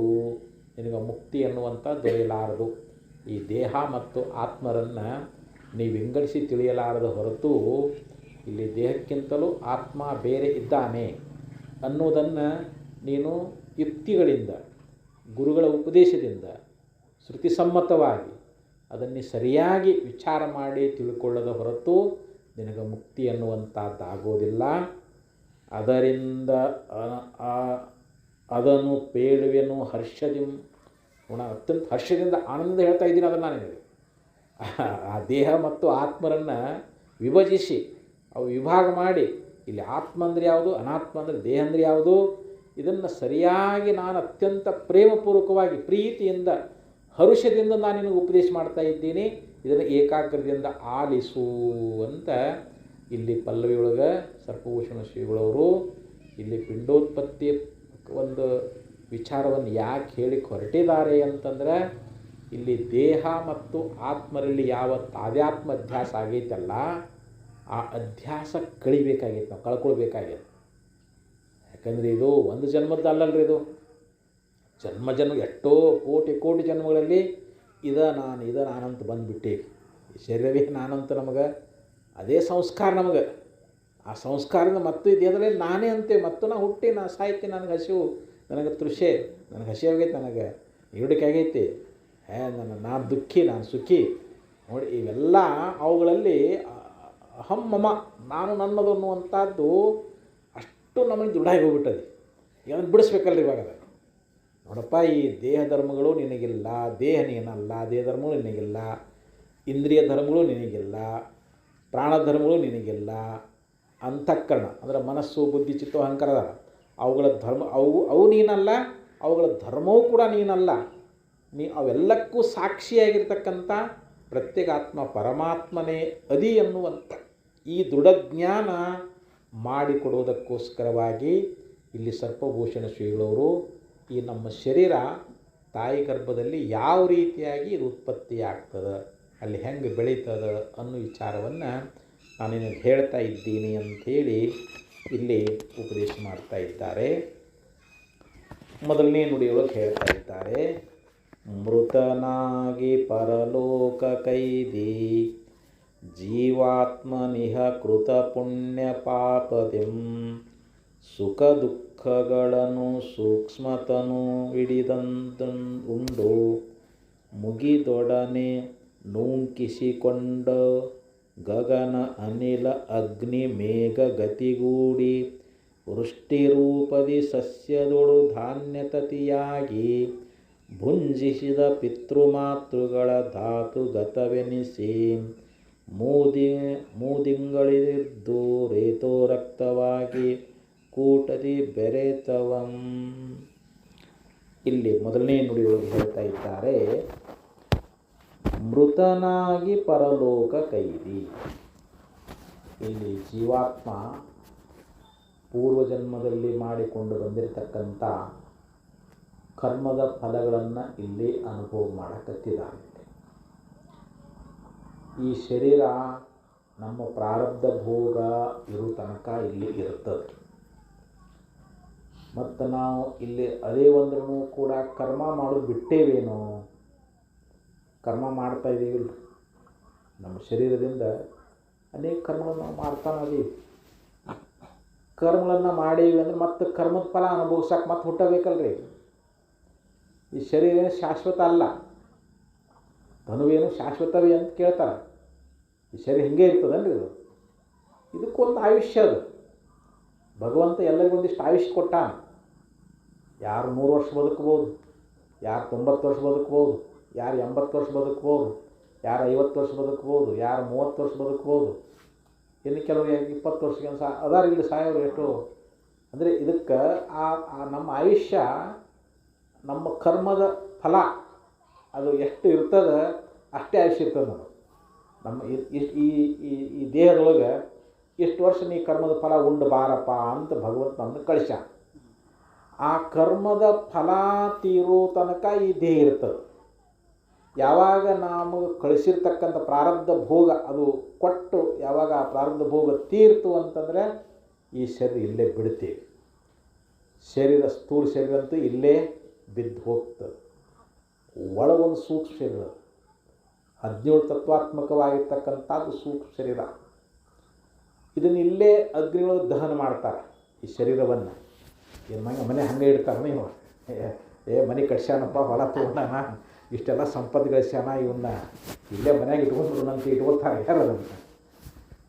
ನಿನಗೆ ಮುಕ್ತಿ ಅನ್ನುವಂಥ ದೊರೆಯಲಾರದು. ಈ ದೇಹ ಮತ್ತು ಆತ್ಮರನ್ನು ನೀವು ವಿಂಗಡಿಸಿ ತಿಳಿಯಲಾರದ ಹೊರತು ಇಲ್ಲಿ ದೇಹಕ್ಕಿಂತಲೂ ಆತ್ಮ ಬೇರೆ ಇದ್ದಾನೆ ಅನ್ನೋದನ್ನು ನೀನು ಯುಕ್ತಿಗಳಿಂದ, ಗುರುಗಳ ಉಪದೇಶದಿಂದ ಶ್ರುತಿಸಮ್ಮತವಾಗಿ ಅದನ್ನು ಸರಿಯಾಗಿ ವಿಚಾರ ಮಾಡಿ ತಿಳ್ಕೊಳ್ಳದ ಹೊರತು ನಿನಗೆ ಮುಕ್ತಿ ಅನ್ನುವಂಥದ್ದಾಗೋದಿಲ್ಲ. ಅದರಿಂದ ಅದನ್ನು ಪೇಳುವೆನು ಹರ್ಷದಿಂ, ಅತ್ಯಂತ ಹರ್ಷದಿಂದ ಆನಂದ ಹೇಳ್ತಾ ಇದ್ದೀನಿ ಅದನ್ನು ನಿನಗೆ. ಆ ದೇಹ ಮತ್ತು ಆತ್ಮರನ್ನು ವಿಭಜಿಸಿ ಅವು ವಿಭಾಗ ಮಾಡಿ ಇಲ್ಲಿ ಆತ್ಮ ಅಂದರೆ ಯಾವುದು, ಅನಾತ್ಮ ಅಂದರೆ ದೇಹ ಅಂದರೆ ಯಾವುದು, ಇದನ್ನು ಸರಿಯಾಗಿ ನಾನು ಅತ್ಯಂತ ಪ್ರೇಮಪೂರ್ವಕವಾಗಿ ಪ್ರೀತಿಯಿಂದ ಹರುಷದಿಂದ ನಾನು ನಿನಗೆ ಉಪದೇಶ ಮಾಡ್ತಾ ಇದ್ದೀನಿ. ಇದನ್ನು ಏಕಾಗ್ರತೆಯಿಂದ ಆಲಿಸು ಅಂತ ಇಲ್ಲಿ ಪಲ್ಲವಿಯೊಳಗೆ ಸರ್ಪಭೂಷಣ ಶ್ರೀಗಳವರು ಇಲ್ಲಿ ಪಿಂಡೋತ್ಪತ್ತಿ ಒಂದು ವಿಚಾರವನ್ನು ಯಾಕೆ ಹೇಳಿಕ್ಕೆ ಹೊರಟಿದ್ದಾರೆ ಅಂತಂದ್ರೆ, ಇಲ್ಲಿ ದೇಹ ಮತ್ತು ಆತ್ಮರಲ್ಲಿ ಯಾವ ತಾದ್ಯಾತ್ಮ ಅಧ್ಯಾಸ ಆಗೈತಲ್ಲ, ಆ ಅಧ್ಯಾಸ ಕಳಿಬೇಕಾಗೈತೆ, ನಾವು ಕಳ್ಕೊಳ್ಬೇಕಾಗೈತೆ. ಯಾಕಂದರೆ ಇದು ಒಂದು ಜನ್ಮದ್ದಲ್ಲಲ್ರಿ, ಇದು ಜನ್ಮ ಎಷ್ಟೋ ಕೋಟಿ ಜನ್ಮಗಳಲ್ಲಿ ನಾನಂತ ಬಂದುಬಿಟ್ಟೇವಿ. ಈ ಶರೀರವೇ ನಾನಂತ ನಮಗೆ ಅದೇ ಸಂಸ್ಕಾರ ನಮಗೆ. ಆ ಸಂಸ್ಕಾರದಿಂದ ಮತ್ತು ಇದೇನಲ್ಲ ನಾನೇ ಅಂತೇವೆ. ಮತ್ತು ನಾ ಹುಟ್ಟಿ ನಾ ಸಾಯ್ತೀನಿ, ನನಗೆ ಹಸಿವು, ನನಗೆ ತೃಷೆ, ನನಗೆ ಹಸಿ ಆಗೈತೆ, ನನಗೆ ಈಡಿಕೆ ಆಗೈತಿ, ನಾನು ದುಃಖಿ, ನಾನು ಸುಖಿ ನೋಡಿ. ಇವೆಲ್ಲ ಅವುಗಳಲ್ಲಿ ಅಹಂ ಮಮ, ನಾನು ನನ್ನದು ಅನ್ನುವಂಥದ್ದು ಅಷ್ಟು ನಮಗೆ ದೃಢಾಗಿ ಹೋಗ್ಬಿಟ್ಟದೆ. ಈಗ ಅದನ್ನು ಬಿಡಿಸ್ಬೇಕಲ್ರಿ ಇವಾಗ. ನೋಡಪ್ಪ, ಈ ದೇಹ ಧರ್ಮಗಳು ನಿನಗಿಲ್ಲ, ದೇಹ ನೀನಲ್ಲ, ದೇಹ ಧರ್ಮಗಳು ನಿನಗಿಲ್ಲ, ಇಂದ್ರಿಯ ಧರ್ಮಗಳು ನಿನಗಿಲ್ಲ, ಪ್ರಾಣ ಧರ್ಮಗಳು ನಿನಗಿಲ್ಲ, ಅಂತಃಕರಣ ಅಂದರೆ ಮನಸ್ಸು, ಬುದ್ಧಿ, ಚಿತ್ತ, ಅಹಂಕಾರ ಅವುಗಳ ಧರ್ಮ ಅವು ನೀನಲ್ಲ, ಅವುಗಳ ಧರ್ಮವೂ ಕೂಡ ನೀನಲ್ಲ. ಅವೆಲ್ಲಕ್ಕೂ ಸಾಕ್ಷಿಯಾಗಿರ್ತಕ್ಕಂಥ ಪ್ರತ್ಯೇಕಾತ್ಮ ಪರಮಾತ್ಮನೇ ಅದಿ ಎನ್ನುವಂಥ ಈ ದೃಢಜ್ಞಾನ ಮಾಡಿಕೊಡುವುದಕ್ಕೋಸ್ಕರವಾಗಿ ಇಲ್ಲಿ ಸರ್ಪಭೂಷಣ ಶ್ರೀಗಳವರು ಈ ನಮ್ಮ ಶರೀರ ತಾಯಿ ಗರ್ಭದಲ್ಲಿ ಯಾವ ರೀತಿಯಾಗಿ ಇದು ಉತ್ಪತ್ತಿಯಾಗ್ತದೆ, ಅಲ್ಲಿ ಹೆಂಗೆ ಬೆಳೀತದೆ ಅನ್ನೋ ವಿಚಾರವನ್ನು ನಾನು ನಿನಗೆ ಹೇಳ್ತಾ ಇದ್ದೀನಿ ಅಂಥೇಳಿ ಇಲ್ಲಿ ಉಪದೇಶ ಮಾಡ್ತಾ ಇದ್ದಾರೆ. ಮೊದಲನೇ ನುಡಿಯೊಳಗೆ ಹೇಳ್ತಾ ಇದ್ದಾರೆ, ಮೃತನಾಗಿ ಪರಲೋಕ ಕೈದಿ ಜೀವಾತ್ಮನಿಹ ಕೃತ ಪುಣ್ಯ ಪಾಪದಿಂ ಸುಖ ದುಃಖಗಳನ್ನು ಸೂಕ್ಷ್ಮತನು ಹಿಡಿದಂದುಂಡು ಮುಗಿದೊಡನೆ ನೂಂಕಿಸಿಕೊಂಡ ಗಗನ ಅನಿಲ ಅಗ್ನಿ ಮೇಘ ಗತಿಗೂಡಿ ವೃಷ್ಟಿರೂಪದಿ ಸಸ್ಯದೊಳು ಧಾನ್ಯತತಿಯಾಗಿ ಭುಂಜಿಸಿದ ಪಿತೃಮಾತೃಗಳ ಧಾತುಗತವೆನಿಸಿ ಮೂದಿಂಗಳಿದ್ದು ರೇತೋ ರಕ್ತವಾಗಿ ಕೂಟದಿ ಬೆರೆತವಂ. ಇಲ್ಲಿ ಮೊದಲನೇ ನುಡಿಯೊಳಗೆ ಹೇಳ್ತಾ ಇದ್ದಾರೆ, ಮೃತನಾಗಿ ಪರಲೋಕ ಕೈದಿ. ಇಲ್ಲಿ ಜೀವಾತ್ಮ ಪೂರ್ವಜನ್ಮದಲ್ಲಿ ಮಾಡಿಕೊಂಡು ಬಂದಿರತಕ್ಕಂಥ ಕರ್ಮದ ಫಲಗಳನ್ನು ಇಲ್ಲಿ ಅನುಭವ ಮಾಡಕತ್ತಿದ್ದಾರೆ. ಈ ಶರೀರ ನಮ್ಮ ಪ್ರಾರಬ್ಧ ಭೋಗ ಇರೋ ತನಕ ಇಲ್ಲಿ ಇರ್ತದೆ. ಮತ್ತು ನಾವು ಇಲ್ಲಿ ಅದೇ ಒಂದ್ರೂ ಕೂಡ ಕರ್ಮ ಮಾಡೋದು ಬಿಟ್ಟೇವೇನೋ, ಕರ್ಮ ಮಾಡ್ತಾ ಇದ್ದೀವಿ. ನಮ್ಮ ಶರೀರದಿಂದ ಅನೇಕ ಕರ್ಮಗಳನ್ನು ನಾವು ಮಾಡ್ತಾನದೀವಿ. ಕರ್ಮಗಳನ್ನು ಮಾಡೀವಿ ಅಂದರೆ ಮತ್ತೆ ಕರ್ಮದ ಫಲ ಅನುಭವಿಸಕ್ಕೆ ಮತ್ತೆ ಹುಟ್ಟಬೇಕಲ್ರಿ. ಈ ಶರೀರ ಏನು ಶಾಶ್ವತ ಅಲ್ಲ, ಧನುವೇನು ಶಾಶ್ವತವೇ ಅಂತ ಕೇಳ್ತಾರೆ. ಈ ಶರೀರ ಹಿಂಗೆ ಇರ್ತದಲ್ರಿ ಇದು. ಇದಕ್ಕೊಂದು ಆಯುಷ್ಯ ಅದು. ಭಗವಂತ ಎಲ್ಲರಿಗೊಂದಿಷ್ಟು ಆಯುಷ್ಯ ಕೊಟ್ಟಾನ. ಯಾರು 100 ವರ್ಷ ಬದುಕ್ಬೋದು, ಯಾರು 90 ವರ್ಷ ಬದುಕ್ಬೋದು, ಯಾರು 80 ವರ್ಷ ಬದುಕ್ಬೋದು, ಯಾರು 50 ವರ್ಷ ಬದುಕ್ಬೋದು, ಯಾರು 30 ವರ್ಷ ಬದುಕ್ಬೋದು, ಇನ್ನು ಕೆಲವರು 20 ವರ್ಷಕ್ಕೆ ಅದಾರ ಇಲ್ಲಿ ಸಾಯೋರು ಎಷ್ಟು. ಅಂದರೆ ಇದಕ್ಕೆ ನಮ್ಮ ಆಯುಷ್ಯ, ನಮ್ಮ ಕರ್ಮದ ಫಲ ಅದು ಎಷ್ಟು ಇರ್ತದೆ ಅಷ್ಟೇ ಆಯುಷ್ಯ ಇರ್ತದೆ. ನಮ್ಮ ಈ ದೇಹದೊಳಗೆ ಇಷ್ಟು ವರ್ಷ ನೀ ಕರ್ಮದ ಫಲ ಉಂಡು ಬಾರಪ್ಪ ಅಂತ ಭಗವಂತ ನಮ್ಮನ್ನು ಕಳಿಸ. ಆ ಕರ್ಮದ ಫಲ ತೀರೋ ತನಕ ಈ ದೇಹ ಇರ್ತದೆ. ಯಾವಾಗ ನಮಗೆ ಕಳಿಸಿರ್ತಕ್ಕಂಥ ಪ್ರಾರಬ್ಧ ಭೋಗ ಅದು ಕೊಟ್ಟು ಯಾವಾಗ ಆ ಪ್ರಾರಬ್ಧ ಭೋಗ ತೀರ್ತು ಅಂತಂದರೆ ಈ ಶರೀರ ಇಲ್ಲೇ ಬಿಡ್ತೀವಿ. ಶರೀರ ಸ್ಥೂಲ ಶರೀರ ಅಂತೂ ಇಲ್ಲೇ ಬಿದ್ದು ಹೋಗ್ತದೆ. ಒಳಗೊಂದು ಸೂಕ್ಷ್ಮ ಶರೀರ, 17 ತತ್ವಾತ್ಮಕವಾಗಿರ್ತಕ್ಕಂಥದ್ದು ಸೂಕ್ಷ್ಮ ಶರೀರ. ಇದನ್ನು ಇಲ್ಲೇ ಅಗ್ನಿಗಳು ದಹನ ಮಾಡ್ತಾರೆ ಈ ಶರೀರವನ್ನು. ಏನು ಮನೆ ಹಂಗೆ ಇಡ್ತಾರೆ. ನೀವು ಮನೆ ಕಟ್ಸ್ಯಾನಪ್ಪ, ಹೊಲ ತೊಗೊಂಡಾನ, ಇಷ್ಟೆಲ್ಲ ಸಂಪತ್ತು ಗಳಿಸ್ಯಾನ, ಇವನ್ನ ಇಲ್ಲೇ ಮನೆಯಾಗ ಇಟ್ಕೊಂಡ್ಬಿಡೋಣಂತ ಇಟ್ಕೊಳ್ತಾರೆ. ಯಾರು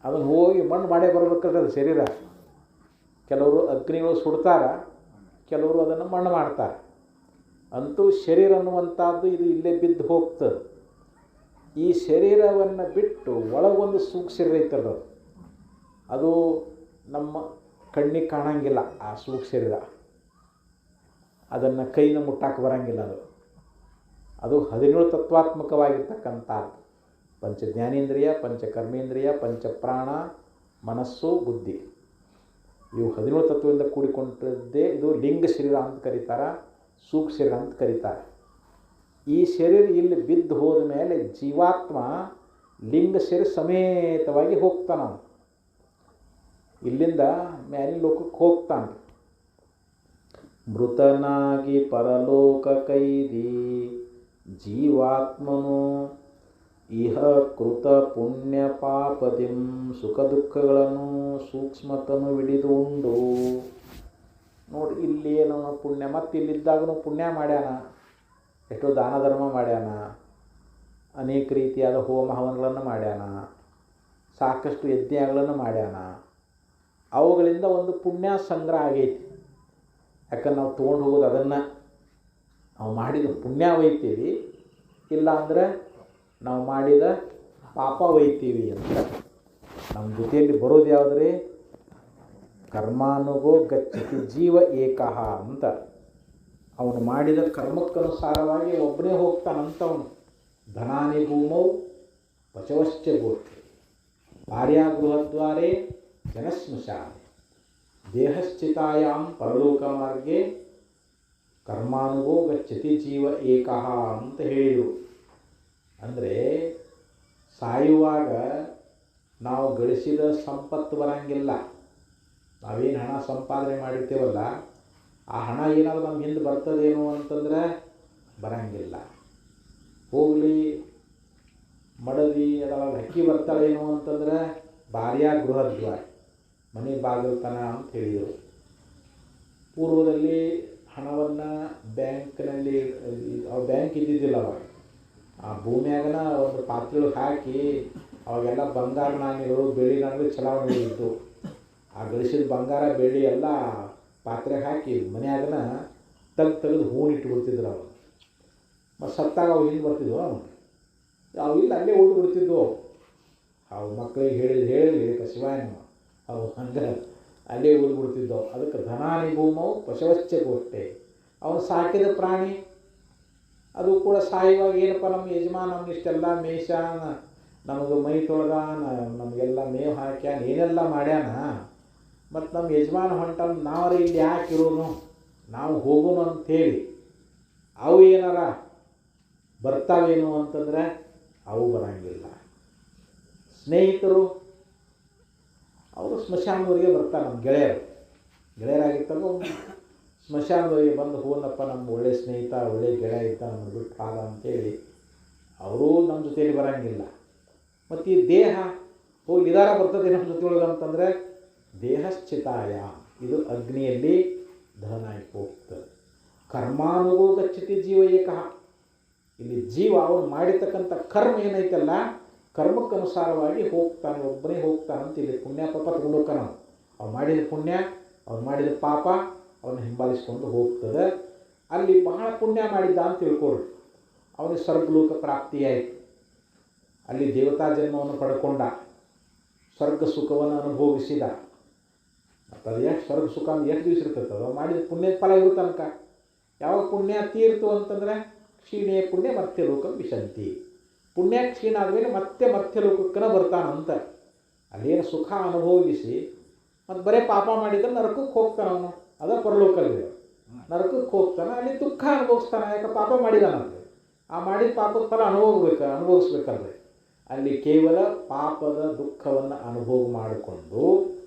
ಅದನ್ನು ಹೋಗಿ ಮಣ್ಣು ಮಾಡೇ ಬರ್ಬೇಕಲ್ರಿ ಅದು ಶರೀರ. ಕೆಲವರು ಅಗ್ನಿಗಳು ಸುಡ್ತಾರೆ, ಕೆಲವರು ಅದನ್ನು ಮಣ್ಣು ಮಾಡ್ತಾರೆ. ಅಂತೂ ಶರೀರ ಅನ್ನುವಂಥದ್ದು ಇದು ಇಲ್ಲೇ ಬಿದ್ದು ಹೋಗ್ತದೆ. ಈ ಶರೀರವನ್ನು ಬಿಟ್ಟು ಒಳಗೊಂದು ಸೂಕ್ಷ್ಮ ಶರೀರ ಐತಲ್ಲ, ಅದು ನಮ್ಮ ಕಣ್ಣಿಗೆ ಕಾಣಂಗಿಲ್ಲ. ಆ ಸೂಕ್ಷ್ಮ ಶರೀರ ಅದನ್ನು ಕೈನ ಮುಟ್ಟಕ್ಕೆ ಬರೋಂಗಿಲ್ಲ. ಅದು 17 ತತ್ವಾತ್ಮಕವಾಗಿರ್ತಕ್ಕಂಥದ್ದು. ಪಂಚ ಜ್ಞಾನೇಂದ್ರಿಯ, ಪಂಚ ಕರ್ಮೇಂದ್ರಿಯ, ಪಂಚಪ್ರಾಣ, ಮನಸ್ಸು, ಬುದ್ಧಿ, ಇವು 17 ತತ್ವದಿಂದ ಕೂಡಿಕೊಂಡಿದ್ದೇ ಇದು ಲಿಂಗ ಶರೀರ ಅಂತ ಕರೀತಾರೆ, ಸೂಕ್ಷ್ಮ ಶರೀರ ಅಂತ ಕರೀತಾರೆ. ಈ ಶರೀರ ಇಲ್ಲಿ ಬಿದ್ದು ಹೋದ ಮೇಲೆ ಜೀವಾತ್ಮ ಲಿಂಗ ಶರೀರ ಸಮೇತವಾಗಿ ಹೋಗ್ತಾನೆ. ಇಲ್ಲಿಂದ ಮ್ಯಾಲಿನ ಲೋಕಕ್ಕೆ ಹೋಗ್ತಾನೆ. ಮೃತನಾಗಿ ಪರಲೋಕ ಕೈದಿ ಜೀವಾತ್ಮನು ಇಹ ಕೃತ ಪುಣ್ಯ ಪಾಪದಿಂ ಸುಖ ದುಃಖಗಳನ್ನು ಸೂಕ್ಷ್ಮತನು ಹಿಡಿದು ಉಂಡು. ನೋಡಿ, ಇಲ್ಲೇನೋ ಪುಣ್ಯ, ಮತ್ತು ಇಲ್ಲಿದ್ದಾಗೂ ಪುಣ್ಯ ಮಾಡ್ಯಾನ, ಎಷ್ಟೋ ದಾನ ಧರ್ಮ ಮಾಡ್ಯಾನ, ಅನೇಕ ರೀತಿಯಾದ ಹೋಮ ಹವನಗಳನ್ನು ಮಾಡ್ಯಾನ, ಸಾಕಷ್ಟು ಯಜ್ಞಗಳನ್ನು ಮಾಡ್ಯಾನ. ಅವುಗಳಿಂದ ಒಂದು ಪುಣ್ಯ ಸಂಗ್ರಹ ಆಗೈತಿ. ಯಾಕಂದ್ರೆ ನಾವು ತೊಗೊಂಡು ಹೋಗೋದು ಅದನ್ನು, ನಾವು ಮಾಡಿದ ಪುಣ್ಯ ಒಯ್ತೀವಿ, ಇಲ್ಲಾಂದರೆ ನಾವು ಮಾಡಿದ ಪಾಪ ಒಯ್ತೀವಿ ಅಂತ. ನಮ್ಮ ಜೊತೆಯಲ್ಲಿ ಬರೋದು ಯಾವುದ್ರಿ? ಕರ್ಮಾನುಗೋ ಗಚ್ಚತಿ ಜೀವ ಏಕಃ ಅಂತ. ಅವನು ಮಾಡಿದ ಕರ್ಮಕ್ಕನುಸಾರವಾಗಿ ಒಬ್ಬನೇ ಹೋಗ್ತಾನಂತವನು. ಧನಾನಿ ಭೂಮೌ ಪಚವಶ್ಚ ಗೋಷ್ಠಿ ಭಾರ್ಯಾಗೃಹದ್ವಾರೇ ಜನಸ್ಮಶಾನೆ ದೇಹಶ್ಚಿತಾಯಾಂ ಪರಲೋಕ ಮಾರ್ಗೆ ಕರ್ಮಾನುಗೋ ಗಚ್ಚತಿ ಜೀವ ಏಕಃ ಅಂತ ಹೇಳಿದರು. ಅಂದರೆ ಸಾಯುವಾಗ ನಾವು ಗಳಿಸಿದ ಸಂಪತ್ತು ಬರೋಂಗಿಲ್ಲ. ನಾವೇನು ಹಣ ಸಂಪಾದನೆ ಮಾಡಿರ್ತೇವಲ್ಲ, ಆ ಹಣ ಏನಾದರೂ ನಮ್ಮ ಹಿಂದೆ ಬರ್ತದೇನೋ ಅಂತಂದರೆ ಬರೋಂಗಿಲ್ಲ. ಹೋಗಲಿ ಮಡದಿ ಅದರಲ್ಲಿ ಅಕ್ಕಿ ಬರ್ತಾಳೇನೋ ಅಂತಂದರೆ ಭಾರ್ಯಾಗೃಹದ್ವಾರ ಮನೆ ಬಾಗಿಲ್ತನ ಅಂತ ಹೇಳಿದರು. ಪೂರ್ವದಲ್ಲಿ ಹಣವನ್ನು ಬ್ಯಾಂಕ್ನಲ್ಲಿ, ಬ್ಯಾಂಕ್ ಇದ್ದಿದ್ದಿಲ್ಲ ಅವಾಗ, ಆ ಭೂಮಿಯಾಗನ ಒಂದು ಪಾತ್ರೆಗಳು ಹಾಕಿ ಅವಾಗೆಲ್ಲ ಬಂಗಾರ ನಾಣ್ಯಗಳು, ಬೆಳ್ಳಿ ನಾಣ್ಯಗಳು ಚಲಾವಣೆ ಇದ್ದು, ಆ ಗಳಿಸಿದ ಬಂಗಾರ ಬೆಳ್ಳಿ ಎಲ್ಲ ಪಾತ್ರೆಗೆ ಹಾಕಿ ಮನೆಯಾಗನ ತೆಗೆದು ಹೂವು ಇಟ್ಟುಬಿಡ್ತಿದ್ರು. ಅವಾಗ ಮತ್ತು ಸತ್ತಾಗ ಅವು ಹಿಂಗೆ ಬರ್ತಿದ್ವು, ಅವು ಇಲ್ಲ ಅಲ್ಲೇ ಉಳಿದು ಬಿಡ್ತಿದ್ವು. ಅವು ಮಕ್ಕಳಿಗೆ ಹೇಳಿ ಶಿವಾಯನ ಅವು ಹಂಗೆ ಅಲ್ಲೇ ಉಳಿದು ಬಿಡ್ತಿದ್ದವು. ಅದಕ್ಕೆ ಧನಾನಿ ಭೂಮವು ಪಶವಶ್ಚ ಗೋಷ್ಠೆ. ಅವನು ಸಾಕಿದ ಪ್ರಾಣಿ ಅದು ಕೂಡ ಸಾಯುವಾಗ ಏನಪ್ಪ, ನಮ್ಮ ಯಜಮಾನ ನಮ್ಗೆ ಇಷ್ಟೆಲ್ಲ ಮೇಯ್ಸಾನ, ನಮಗೆ ಮೈ ತೊಳೆದಾನ, ನಮಗೆಲ್ಲ ಮೇವು ಹಾಕ್ಯಾನ, ಏನೆಲ್ಲ ಮಾಡ್ಯಾನ, ಮತ್ತು ನಮ್ಮ ಯಜಮಾನ ಹೊಂಟನ, ನಾವರ ಇಲ್ಲಿ ಯಾಕೆ ಇರೋನು, ನಾವು ಹೋಗೋನು ಅಂಥೇಳಿ ಅವು ಏನಾರ ಬರ್ತಾವೇನು ಅಂತಂದರೆ ಅವು ಬರೋಂಗಿಲ್ಲ. ಸ್ನೇಹಿತರು ಅವರು ಸ್ಮಶಾನದವರೆಗೆ ಬರ್ತಾರೆ. ನಮ್ಮ ಗೆಳೆಯರಾಗಿರ್ತಾಗ ಸ್ಮಶಾನದವರೆಗೆ ಬಂದು ಹೋದಪ್ಪ, ನಮ್ಮ ಒಳ್ಳೆಯ ಸ್ನೇಹಿತ, ಒಳ್ಳೆಯ ಗೆಳೆಯ ಇದ್ದ, ನಮ್ಗೆ ಬಿಟ್ಟು ಪಾದ ಅಂತೇಳಿ ಅವರೂ ನಮ್ಮ ಜೊತೆಯಲ್ಲಿ ಬರೋಂಗಿಲ್ಲ. ಮತ್ತು ಈ ದೇಹ ಹೋಗಿ ನಿಧಾನ ಬರ್ತದೆ ನಮ್ಮ ಜೊತೆಯೊಳಗೆ ಅಂತಂದರೆ ದೇಹಶ್ಚಿತಾಯ, ಇದು ಅಗ್ನಿಯಲ್ಲಿ ದಹನ ಆಗಿ ಹೋಗ್ತದೆ. ಕರ್ಮಾನುಗೋ ಗಚ್ಚತಿ ಜೀವ ಏಕಃ. ಇಲ್ಲಿ ಜೀವ ಅವನು ಮಾಡಿರ್ತಕ್ಕಂಥ ಕರ್ಮ ಏನೈತಲ್ಲ ಕರ್ಮಕ್ಕನುಸಾರವಾಗಿ ಹೋಗ್ತಾನೆ, ಒಬ್ಬನೇ ಹೋಗ್ತಾನಂತ ಇಲ್ಲಿ ಪುಣ್ಯ ಪಾಪ ತಗೊಂಡು ಹೋಗ್ತಾನ. ಅವ್ನು ಮಾಡಿದ ಪುಣ್ಯ, ಅವ್ನು ಮಾಡಿದ ಪಾಪ ಅವನ್ನ ಹಿಂಬಾಲಿಸ್ಕೊಂಡು ಹೋಗ್ತದೆ. ಅಲ್ಲಿ ಬಹಳ ಪುಣ್ಯ ಮಾಡಿದ್ದ ಅಂತ ತಿಳ್ಕೊಳ್ರಿ, ಅವನಿಗೆ ಸ್ವರ್ಗಲೋಕ ಪ್ರಾಪ್ತಿಯಾಯಿತು. ಅಲ್ಲಿ ದೇವತಾ ಜನ್ಮವನ್ನು ಪಡ್ಕೊಂಡ, ಸ್ವರ್ಗ ಸುಖವನ್ನು ಅನುಭವಿಸಿದ. ಮತ್ತು ಅದು ಎಷ್ಟು ಸ್ವರ್ಗ ಸುಖ ಅಂದ್ರೆ ಎಷ್ಟು ದಿವಸ ಇರ್ತದೆ, ಅದು ಮಾಡಿದ ಪುಣ್ಯದ ಫಲ ಇರೋ ತನಕ. ಯಾವಾಗ ಪುಣ್ಯ ತೀರ್ತು ಅಂತಂದರೆ ಕ್ಷೀಣೆ ಪುಣ್ಯ ಮರ್ತ್ಯಲೋಕ ವಿಶಂತಿ. ಪುಣ್ಯ ಕ್ಷೀಣ ಆದಮೇಲೆ ಮತ್ತೆ ಮರ್ತ್ಯಲೋಕಕ್ಕನ ಬರ್ತಾನಂತ. ಅಲ್ಲೇನು ಸುಖ ಅನುಭವಿಸಿ ಮತ್ತು ಬರೀ ಪಾಪ ಮಾಡಿದ್ರೆ ನರಕಕ್ಕೆ ಹೋಗ್ತಾನೆ ಅವನು. ಅದ ಪರಲೋಕಲ್ಲಿ ನರಕಕ್ಕೆ ಹೋಗ್ತಾನೆ, ಅಲ್ಲಿ ದುಃಖ ಅನುಭವಿಸ್ತಾನೆ. ಯಾಕೆ ಪಾಪ ಮಾಡಿದಾನಂತೆ, ಆ ಮಾಡಿದ ಪಾಪದ ಫಲ ಅನುಭವಿಸ್ಬೇಕಲ್ರಿ. ಅಲ್ಲಿ ಕೇವಲ ಪಾಪದ ದುಃಖವನ್ನು ಅನುಭವ ಮಾಡಿಕೊಂಡು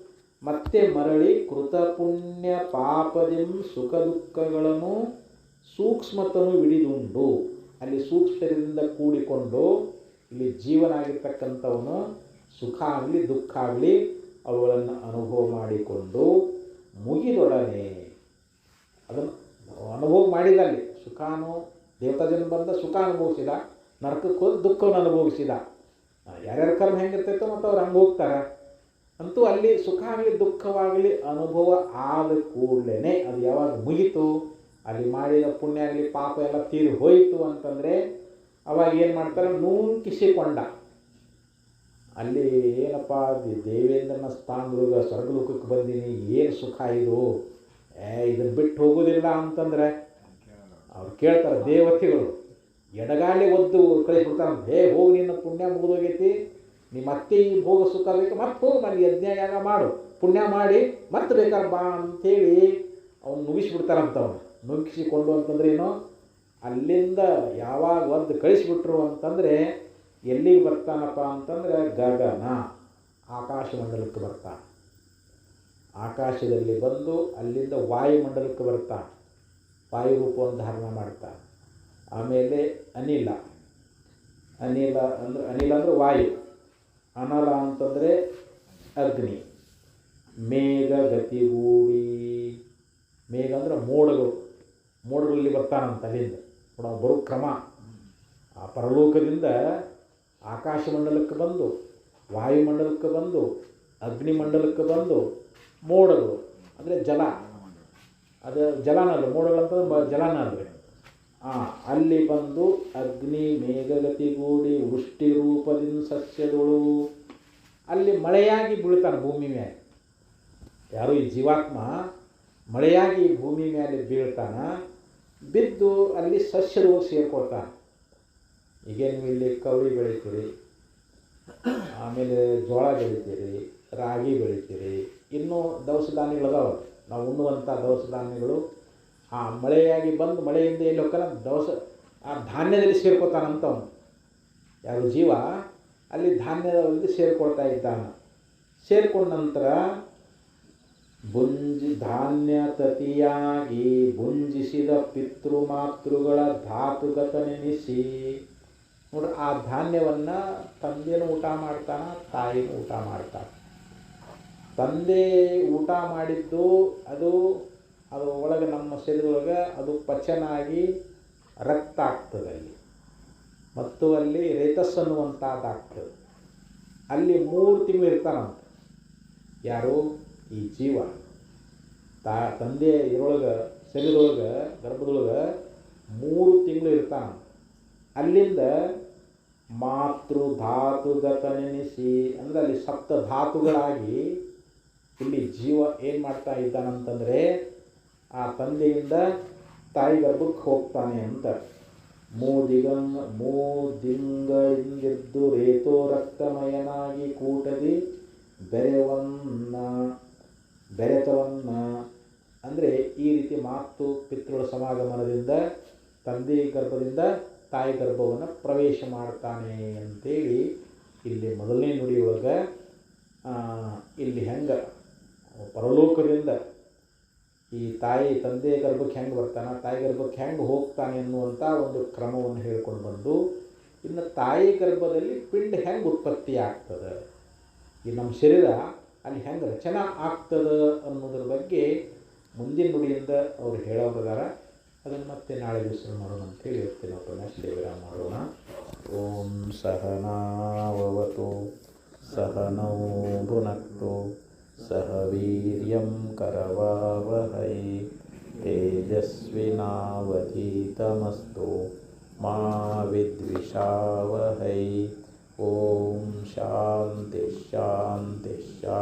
ಮತ್ತೆ ಮರಳಿ ಕೃತ ಪುಣ್ಯ ಪಾಪದಿಂ ಸುಖ ದುಃಖಗಳನ್ನು ಸೂಕ್ಷ್ಮತನು ಹಿಡಿದುಂಡು, ಅಲ್ಲಿ ಸೂಕ್ಷ್ಮದಿಂದ ಕೂಡಿಕೊಂಡು ಇಲ್ಲಿ ಜೀವನಾಗಿರ್ತಕ್ಕಂಥವನು ಸುಖ ಆಗಲಿ ದುಃಖ ಆಗಲಿ ಅವುಗಳನ್ನು ಅನುಭವ ಮಾಡಿಕೊಂಡು ಮುಗಿದೊಡನೆ ಅದನ್ನು ಅನುಭವ ಮಾಡಿದಲ್ಲಿ ಸುಖಾನು ದೇವತಾ ಜನ್ಮ ಬಂದ ಸುಖ ಅನುಭವಿಸಿದ, ನರಕಕ್ಕೆ ಹೋದ ದುಃಖವನ್ನು ಅನುಭವಿಸಿದ. ಯಾರ್ಯಾರ ಕರ್ಮ ಹೆಂಗಿರ್ತೈತೋ ಮತ್ತು ಅವ್ರು ಹಂಗೆ ಹೋಗ್ತಾರೆ. ಅಂತೂ ಅಲ್ಲಿ ಸುಖ ಆಗಲಿ ದುಃಖವಾಗಲಿ ಅನುಭವ ಆದ ಕೂಡಲೇ ಅದು ಯಾವಾಗ ಮುಗೀತು, ಅಲ್ಲಿ ಮಾಡಿದ ಪುಣ್ಯ ಆಗಲಿ ಪಾಪ ಎಲ್ಲ ತೀರಿ ಹೋಯಿತು ಅಂತಂದರೆ ಅವಾಗ ಏನು ಮಾಡ್ತಾರೆ, ನೂಂಕಿಸಿಕೊಂಡ. ಅಲ್ಲಿ ಏನಪ್ಪ ದೇವೇಂದ್ರನ ಸ್ಥಾನದೊಳಗೆ ಸ್ವರ್ಗಲೋಕಕ್ಕೆ ಬಂದೀನಿ, ಏನು ಸುಖ ಇದು, ಇದನ್ನು ಬಿಟ್ಟು ಹೋಗೋದಿಲ್ಲ ಅಂತಂದರೆ ಅವ್ರು ಕೇಳ್ತಾರೆ. ದೇವತೆಗಳು ಎಡಗಾಲಿ ಒದ್ದು ಕಳಿಸ್ಬಿಡ್ತಾರೆ, ಹೋಗಿ ನಿನ್ನ ಪುಣ್ಯ ಮುಗಿದೋಗೈತಿ, ನೀ ಮತ್ತೆ ಈ ಭೋಗ ಸುಖ ಬೇಕು, ಮತ್ತೆ ಹೋಗಿ ನನಗೆ ಯಜ್ಞ ಯಾಗ ಮಾಡು, ಪುಣ್ಯ ಮಾಡಿ ಮತ್ತೆ ಬೇಕಾದ್ರೆ ಬಾ ಅಂಥೇಳಿ ಅವ್ನು ನುಗ್ಗಿಸ್ಬಿಡ್ತಾರಂತ. ಅವನು ನುಗ್ಗಿಸಿಕೊಂಡು ಅಂತಂದ್ರೆ ಏನು, ಅಲ್ಲಿಂದ ಯಾವಾಗ ಒದ್ದು ಕಳಿಸ್ಬಿಟ್ರು ಅಂತಂದರೆ ಎಲ್ಲಿಗೆ ಬರ್ತಾನಪ್ಪ ಅಂತಂದರೆ ಗಗನ ಆಕಾಶಮಂಡಲಕ್ಕೆ ಬರ್ತಾನೆ. ಆಕಾಶದಲ್ಲಿ ಬಂದು ಅಲ್ಲಿಂದ ವಾಯುಮಂಡಲಕ್ಕೆ ಬರ್ತಾನೆ, ವಾಯುರೂಪವನ್ನು ಧಾರಣ ಮಾಡ್ತಾನೆ. ಆಮೇಲೆ ಅನಿಲ ಅಂದರೆ ವಾಯು, ಅನಲ ಅಂತಂದರೆ ಅಗ್ನಿ, ಮೇಘ ಗತಿಗೂಡಿ, ಮೇಘ ಅಂದರೆ ಮೋಡಗಳಲ್ಲಿ ಬರ್ತಾನಂತ. ಅಲ್ಲಿಂದ ಬರೋ ಕ್ರಮ ಆ ಪರಲೋಕದಿಂದ ಆಕಾಶಮಂಡಲಕ್ಕೆ ಬಂದು ವಾಯುಮಂಡಲಕ್ಕೆ ಬಂದು ಅಗ್ನಿಮಂಡಲಕ್ಕೆ ಬಂದು ಮೋಡಗಳು ಅಂದರೆ ಜಲ, ಅದು ಜಲನಲ್ಲ, ಮೋಡಗಳಂತಂದ್ರೆ ಜಲನಲ್ರಿ. ಅಲ್ಲಿ ಬಂದು ಅಗ್ನಿ ಮೇಘಗತಿಗೂಡಿ ವೃಷ್ಟಿ ರೂಪದಿಂದ ಸಸ್ಯಗಳು ಅಲ್ಲಿ ಮಳೆಯಾಗಿ ಬೀಳ್ತಾನೆ ಭೂಮಿ ಮೇಲೆ. ಯಾರು ಈ ಜೀವಾತ್ಮ ಮಳೆಯಾಗಿ ಭೂಮಿ ಮೇಲೆ ಬೀಳ್ತಾನ, ಬಿದ್ದು ಅಲ್ಲಿ ಸಸ್ಯಗಳು ಸೇರ್ಕೊಳ್ತಾನೆ. ಈಗ ನೀವು ಇಲ್ಲಿ ಕವಳಿ ಬೆಳಿತೀರಿ, ಆಮೇಲೆ ಜೋಳ ಬೆಳಿತೀರಿ, ರಾಗಿ ಬೆಳಿತೀರಿ, ಇನ್ನೂ ದವಸ ಧಾನ್ಯಗಳದಾವ ನಾವು ಉಣ್ಣುವಂಥ ದವಸ ಧಾನ್ಯಗಳು. ಆ ಮಳೆಯಾಗಿ ಬಂದು ಮಳೆಯಿಂದ ಎಲ್ಲಿ ಹೋಗ್ತಾನೆ, ಆ ಧಾನ್ಯದಲ್ಲಿ ಸೇರ್ಕೊತಾನಂತ ಅವನು. ಯಾರು ಜೀವ ಅಲ್ಲಿ ಧಾನ್ಯದಲ್ಲಿ ಸೇರ್ಕೊಳ್ತಾ ಇದ್ದಾನೆ. ಸೇರ್ಕೊಂಡ ನಂತರ ಧಾನ್ಯ ತತಿಯಾಗಿ ಭುಂಜಿಸಿದ ಪಿತೃಮಾತೃಗಳ ಧಾತುಗತನೆನಿಸಿ ನೋಡ್ರಿ, ಆ ಧಾನ್ಯವನ್ನು ತಂದೆನೂ ಊಟ ಮಾಡ್ತಾನೆ, ತಾಯಿನೂ ಊಟ ಮಾಡ್ತಾನೆ. ತಂದೆ ಊಟ ಮಾಡಿದ್ದು ಅದು ಒಳಗೆ ನಮ್ಮ ಶರೀರದೊಳಗೆ ಅದು ಪಚನ ಆಗಿ ರಕ್ತ ಆಗ್ತದೆ ಅಲ್ಲಿ, ಮತ್ತು ಅಲ್ಲಿ ರೇತಸ್ ಅನ್ನುವಂಥದ್ದಾಗ್ತದೆ. ಅಲ್ಲಿ 3 ತಿಂಗಳು ಇರ್ತಾನಂತ. ಯಾರು ಈ ಜೀವ ತಂದೆ ಇದರೊಳಗೆ ಶರೀರದೊಳಗೆ ಗರ್ಭದೊಳಗೆ 3 ತಿಂಗಳು ಇರ್ತಾನಂತ. ಅಲ್ಲಿಂದ ಮಾತೃಧಾತುಗತನೆನಿಸಿ ಅಂದರೆ ಅಲ್ಲಿ ಸಪ್ತ ಧಾತುಗಳಾಗಿ ಇಲ್ಲಿ ಜೀವ ಏನು ಮಾಡ್ತಾ ಇದ್ದಾನಂತಂದರೆ ಆ ತಂದೆಯಿಂದ ತಾಯಿ ಗರ್ಭಕ್ಕೆ ಹೋಗ್ತಾನೆ ಅಂತ. ಮೂದಿಂಗಳಿಂದಿದ್ದು ರೇತೋ ರಕ್ತಮಯನಾಗಿ ಕೂಟದಿ ಬೆರೆತವನ್ನ ಅಂದರೆ ಈ ರೀತಿ ಮಾತು ಪಿತೃಗಳ ಸಮಾಗಮನದಿಂದ ತಂದೆ ಗರ್ಭದಿಂದ ತಾಯಿ ಗರ್ಭವನ್ನು ಪ್ರವೇಶ ಮಾಡ್ತಾನೆ ಅಂತೇಳಿ ಇಲ್ಲಿ ಮೊದಲನೇ ನುಡಿಯೊಳಗೆ ಇಲ್ಲಿ ಹೆಂಗೆ ಪರಲೋಕದಿಂದ ಈ ತಂದೆ ಗರ್ಭಕ್ಕೆ ಹೆಂಗೆ ಬರ್ತಾನೆ, ತಾಯಿ ಗರ್ಭಕ್ಕೆ ಹೆಂಗೆ ಹೋಗ್ತಾನೆ ಅನ್ನುವಂಥ ಒಂದು ಕ್ರಮವನ್ನು ಹೇಳ್ಕೊಂಡು ಬಂದು, ಇನ್ನು ತಾಯಿ ಗರ್ಭದಲ್ಲಿ ಪಿಂಡ ಹೆಂಗೆ ಉತ್ಪತ್ತಿ ಆಗ್ತದೆ, ಈ ನಮ್ಮ ಶರೀರ ಅಲ್ಲಿ ಹೆಂಗೆ ರಚನೆ ಆಗ್ತದೆ ಅನ್ನೋದ್ರ ಬಗ್ಗೆ ಮುಂದಿನ ನುಡಿಯಿಂದ ಅವರು ಹೇಳೋರಿದ್ದಾರೆ. ಅದನ್ನು ಮತ್ತೆ ನಾಳೆ ದಿವಸ ಮಾಡೋಣ ಅಂತೇಳಿ ಇವತ್ತಿನ ಉಪನ್ಯಾಸ ದೇವರ ಮಾಡೋಣ. ಓಂ ಸಹನಾವವತು ಸಹನೌ ಭುನಕ್ತು ಸಹ ವೀರ್ಯಂ ಕರವಾವಹೈ ತೇಜಸ್ವಿನಾವಧೀತಮಸ್ತು ಮಾ ವಿದ್ವಿಷಾವಹೈ. ಓಂ ಶಾಂತಿ ಶಾಂತಿ ಶಾಂತಿ.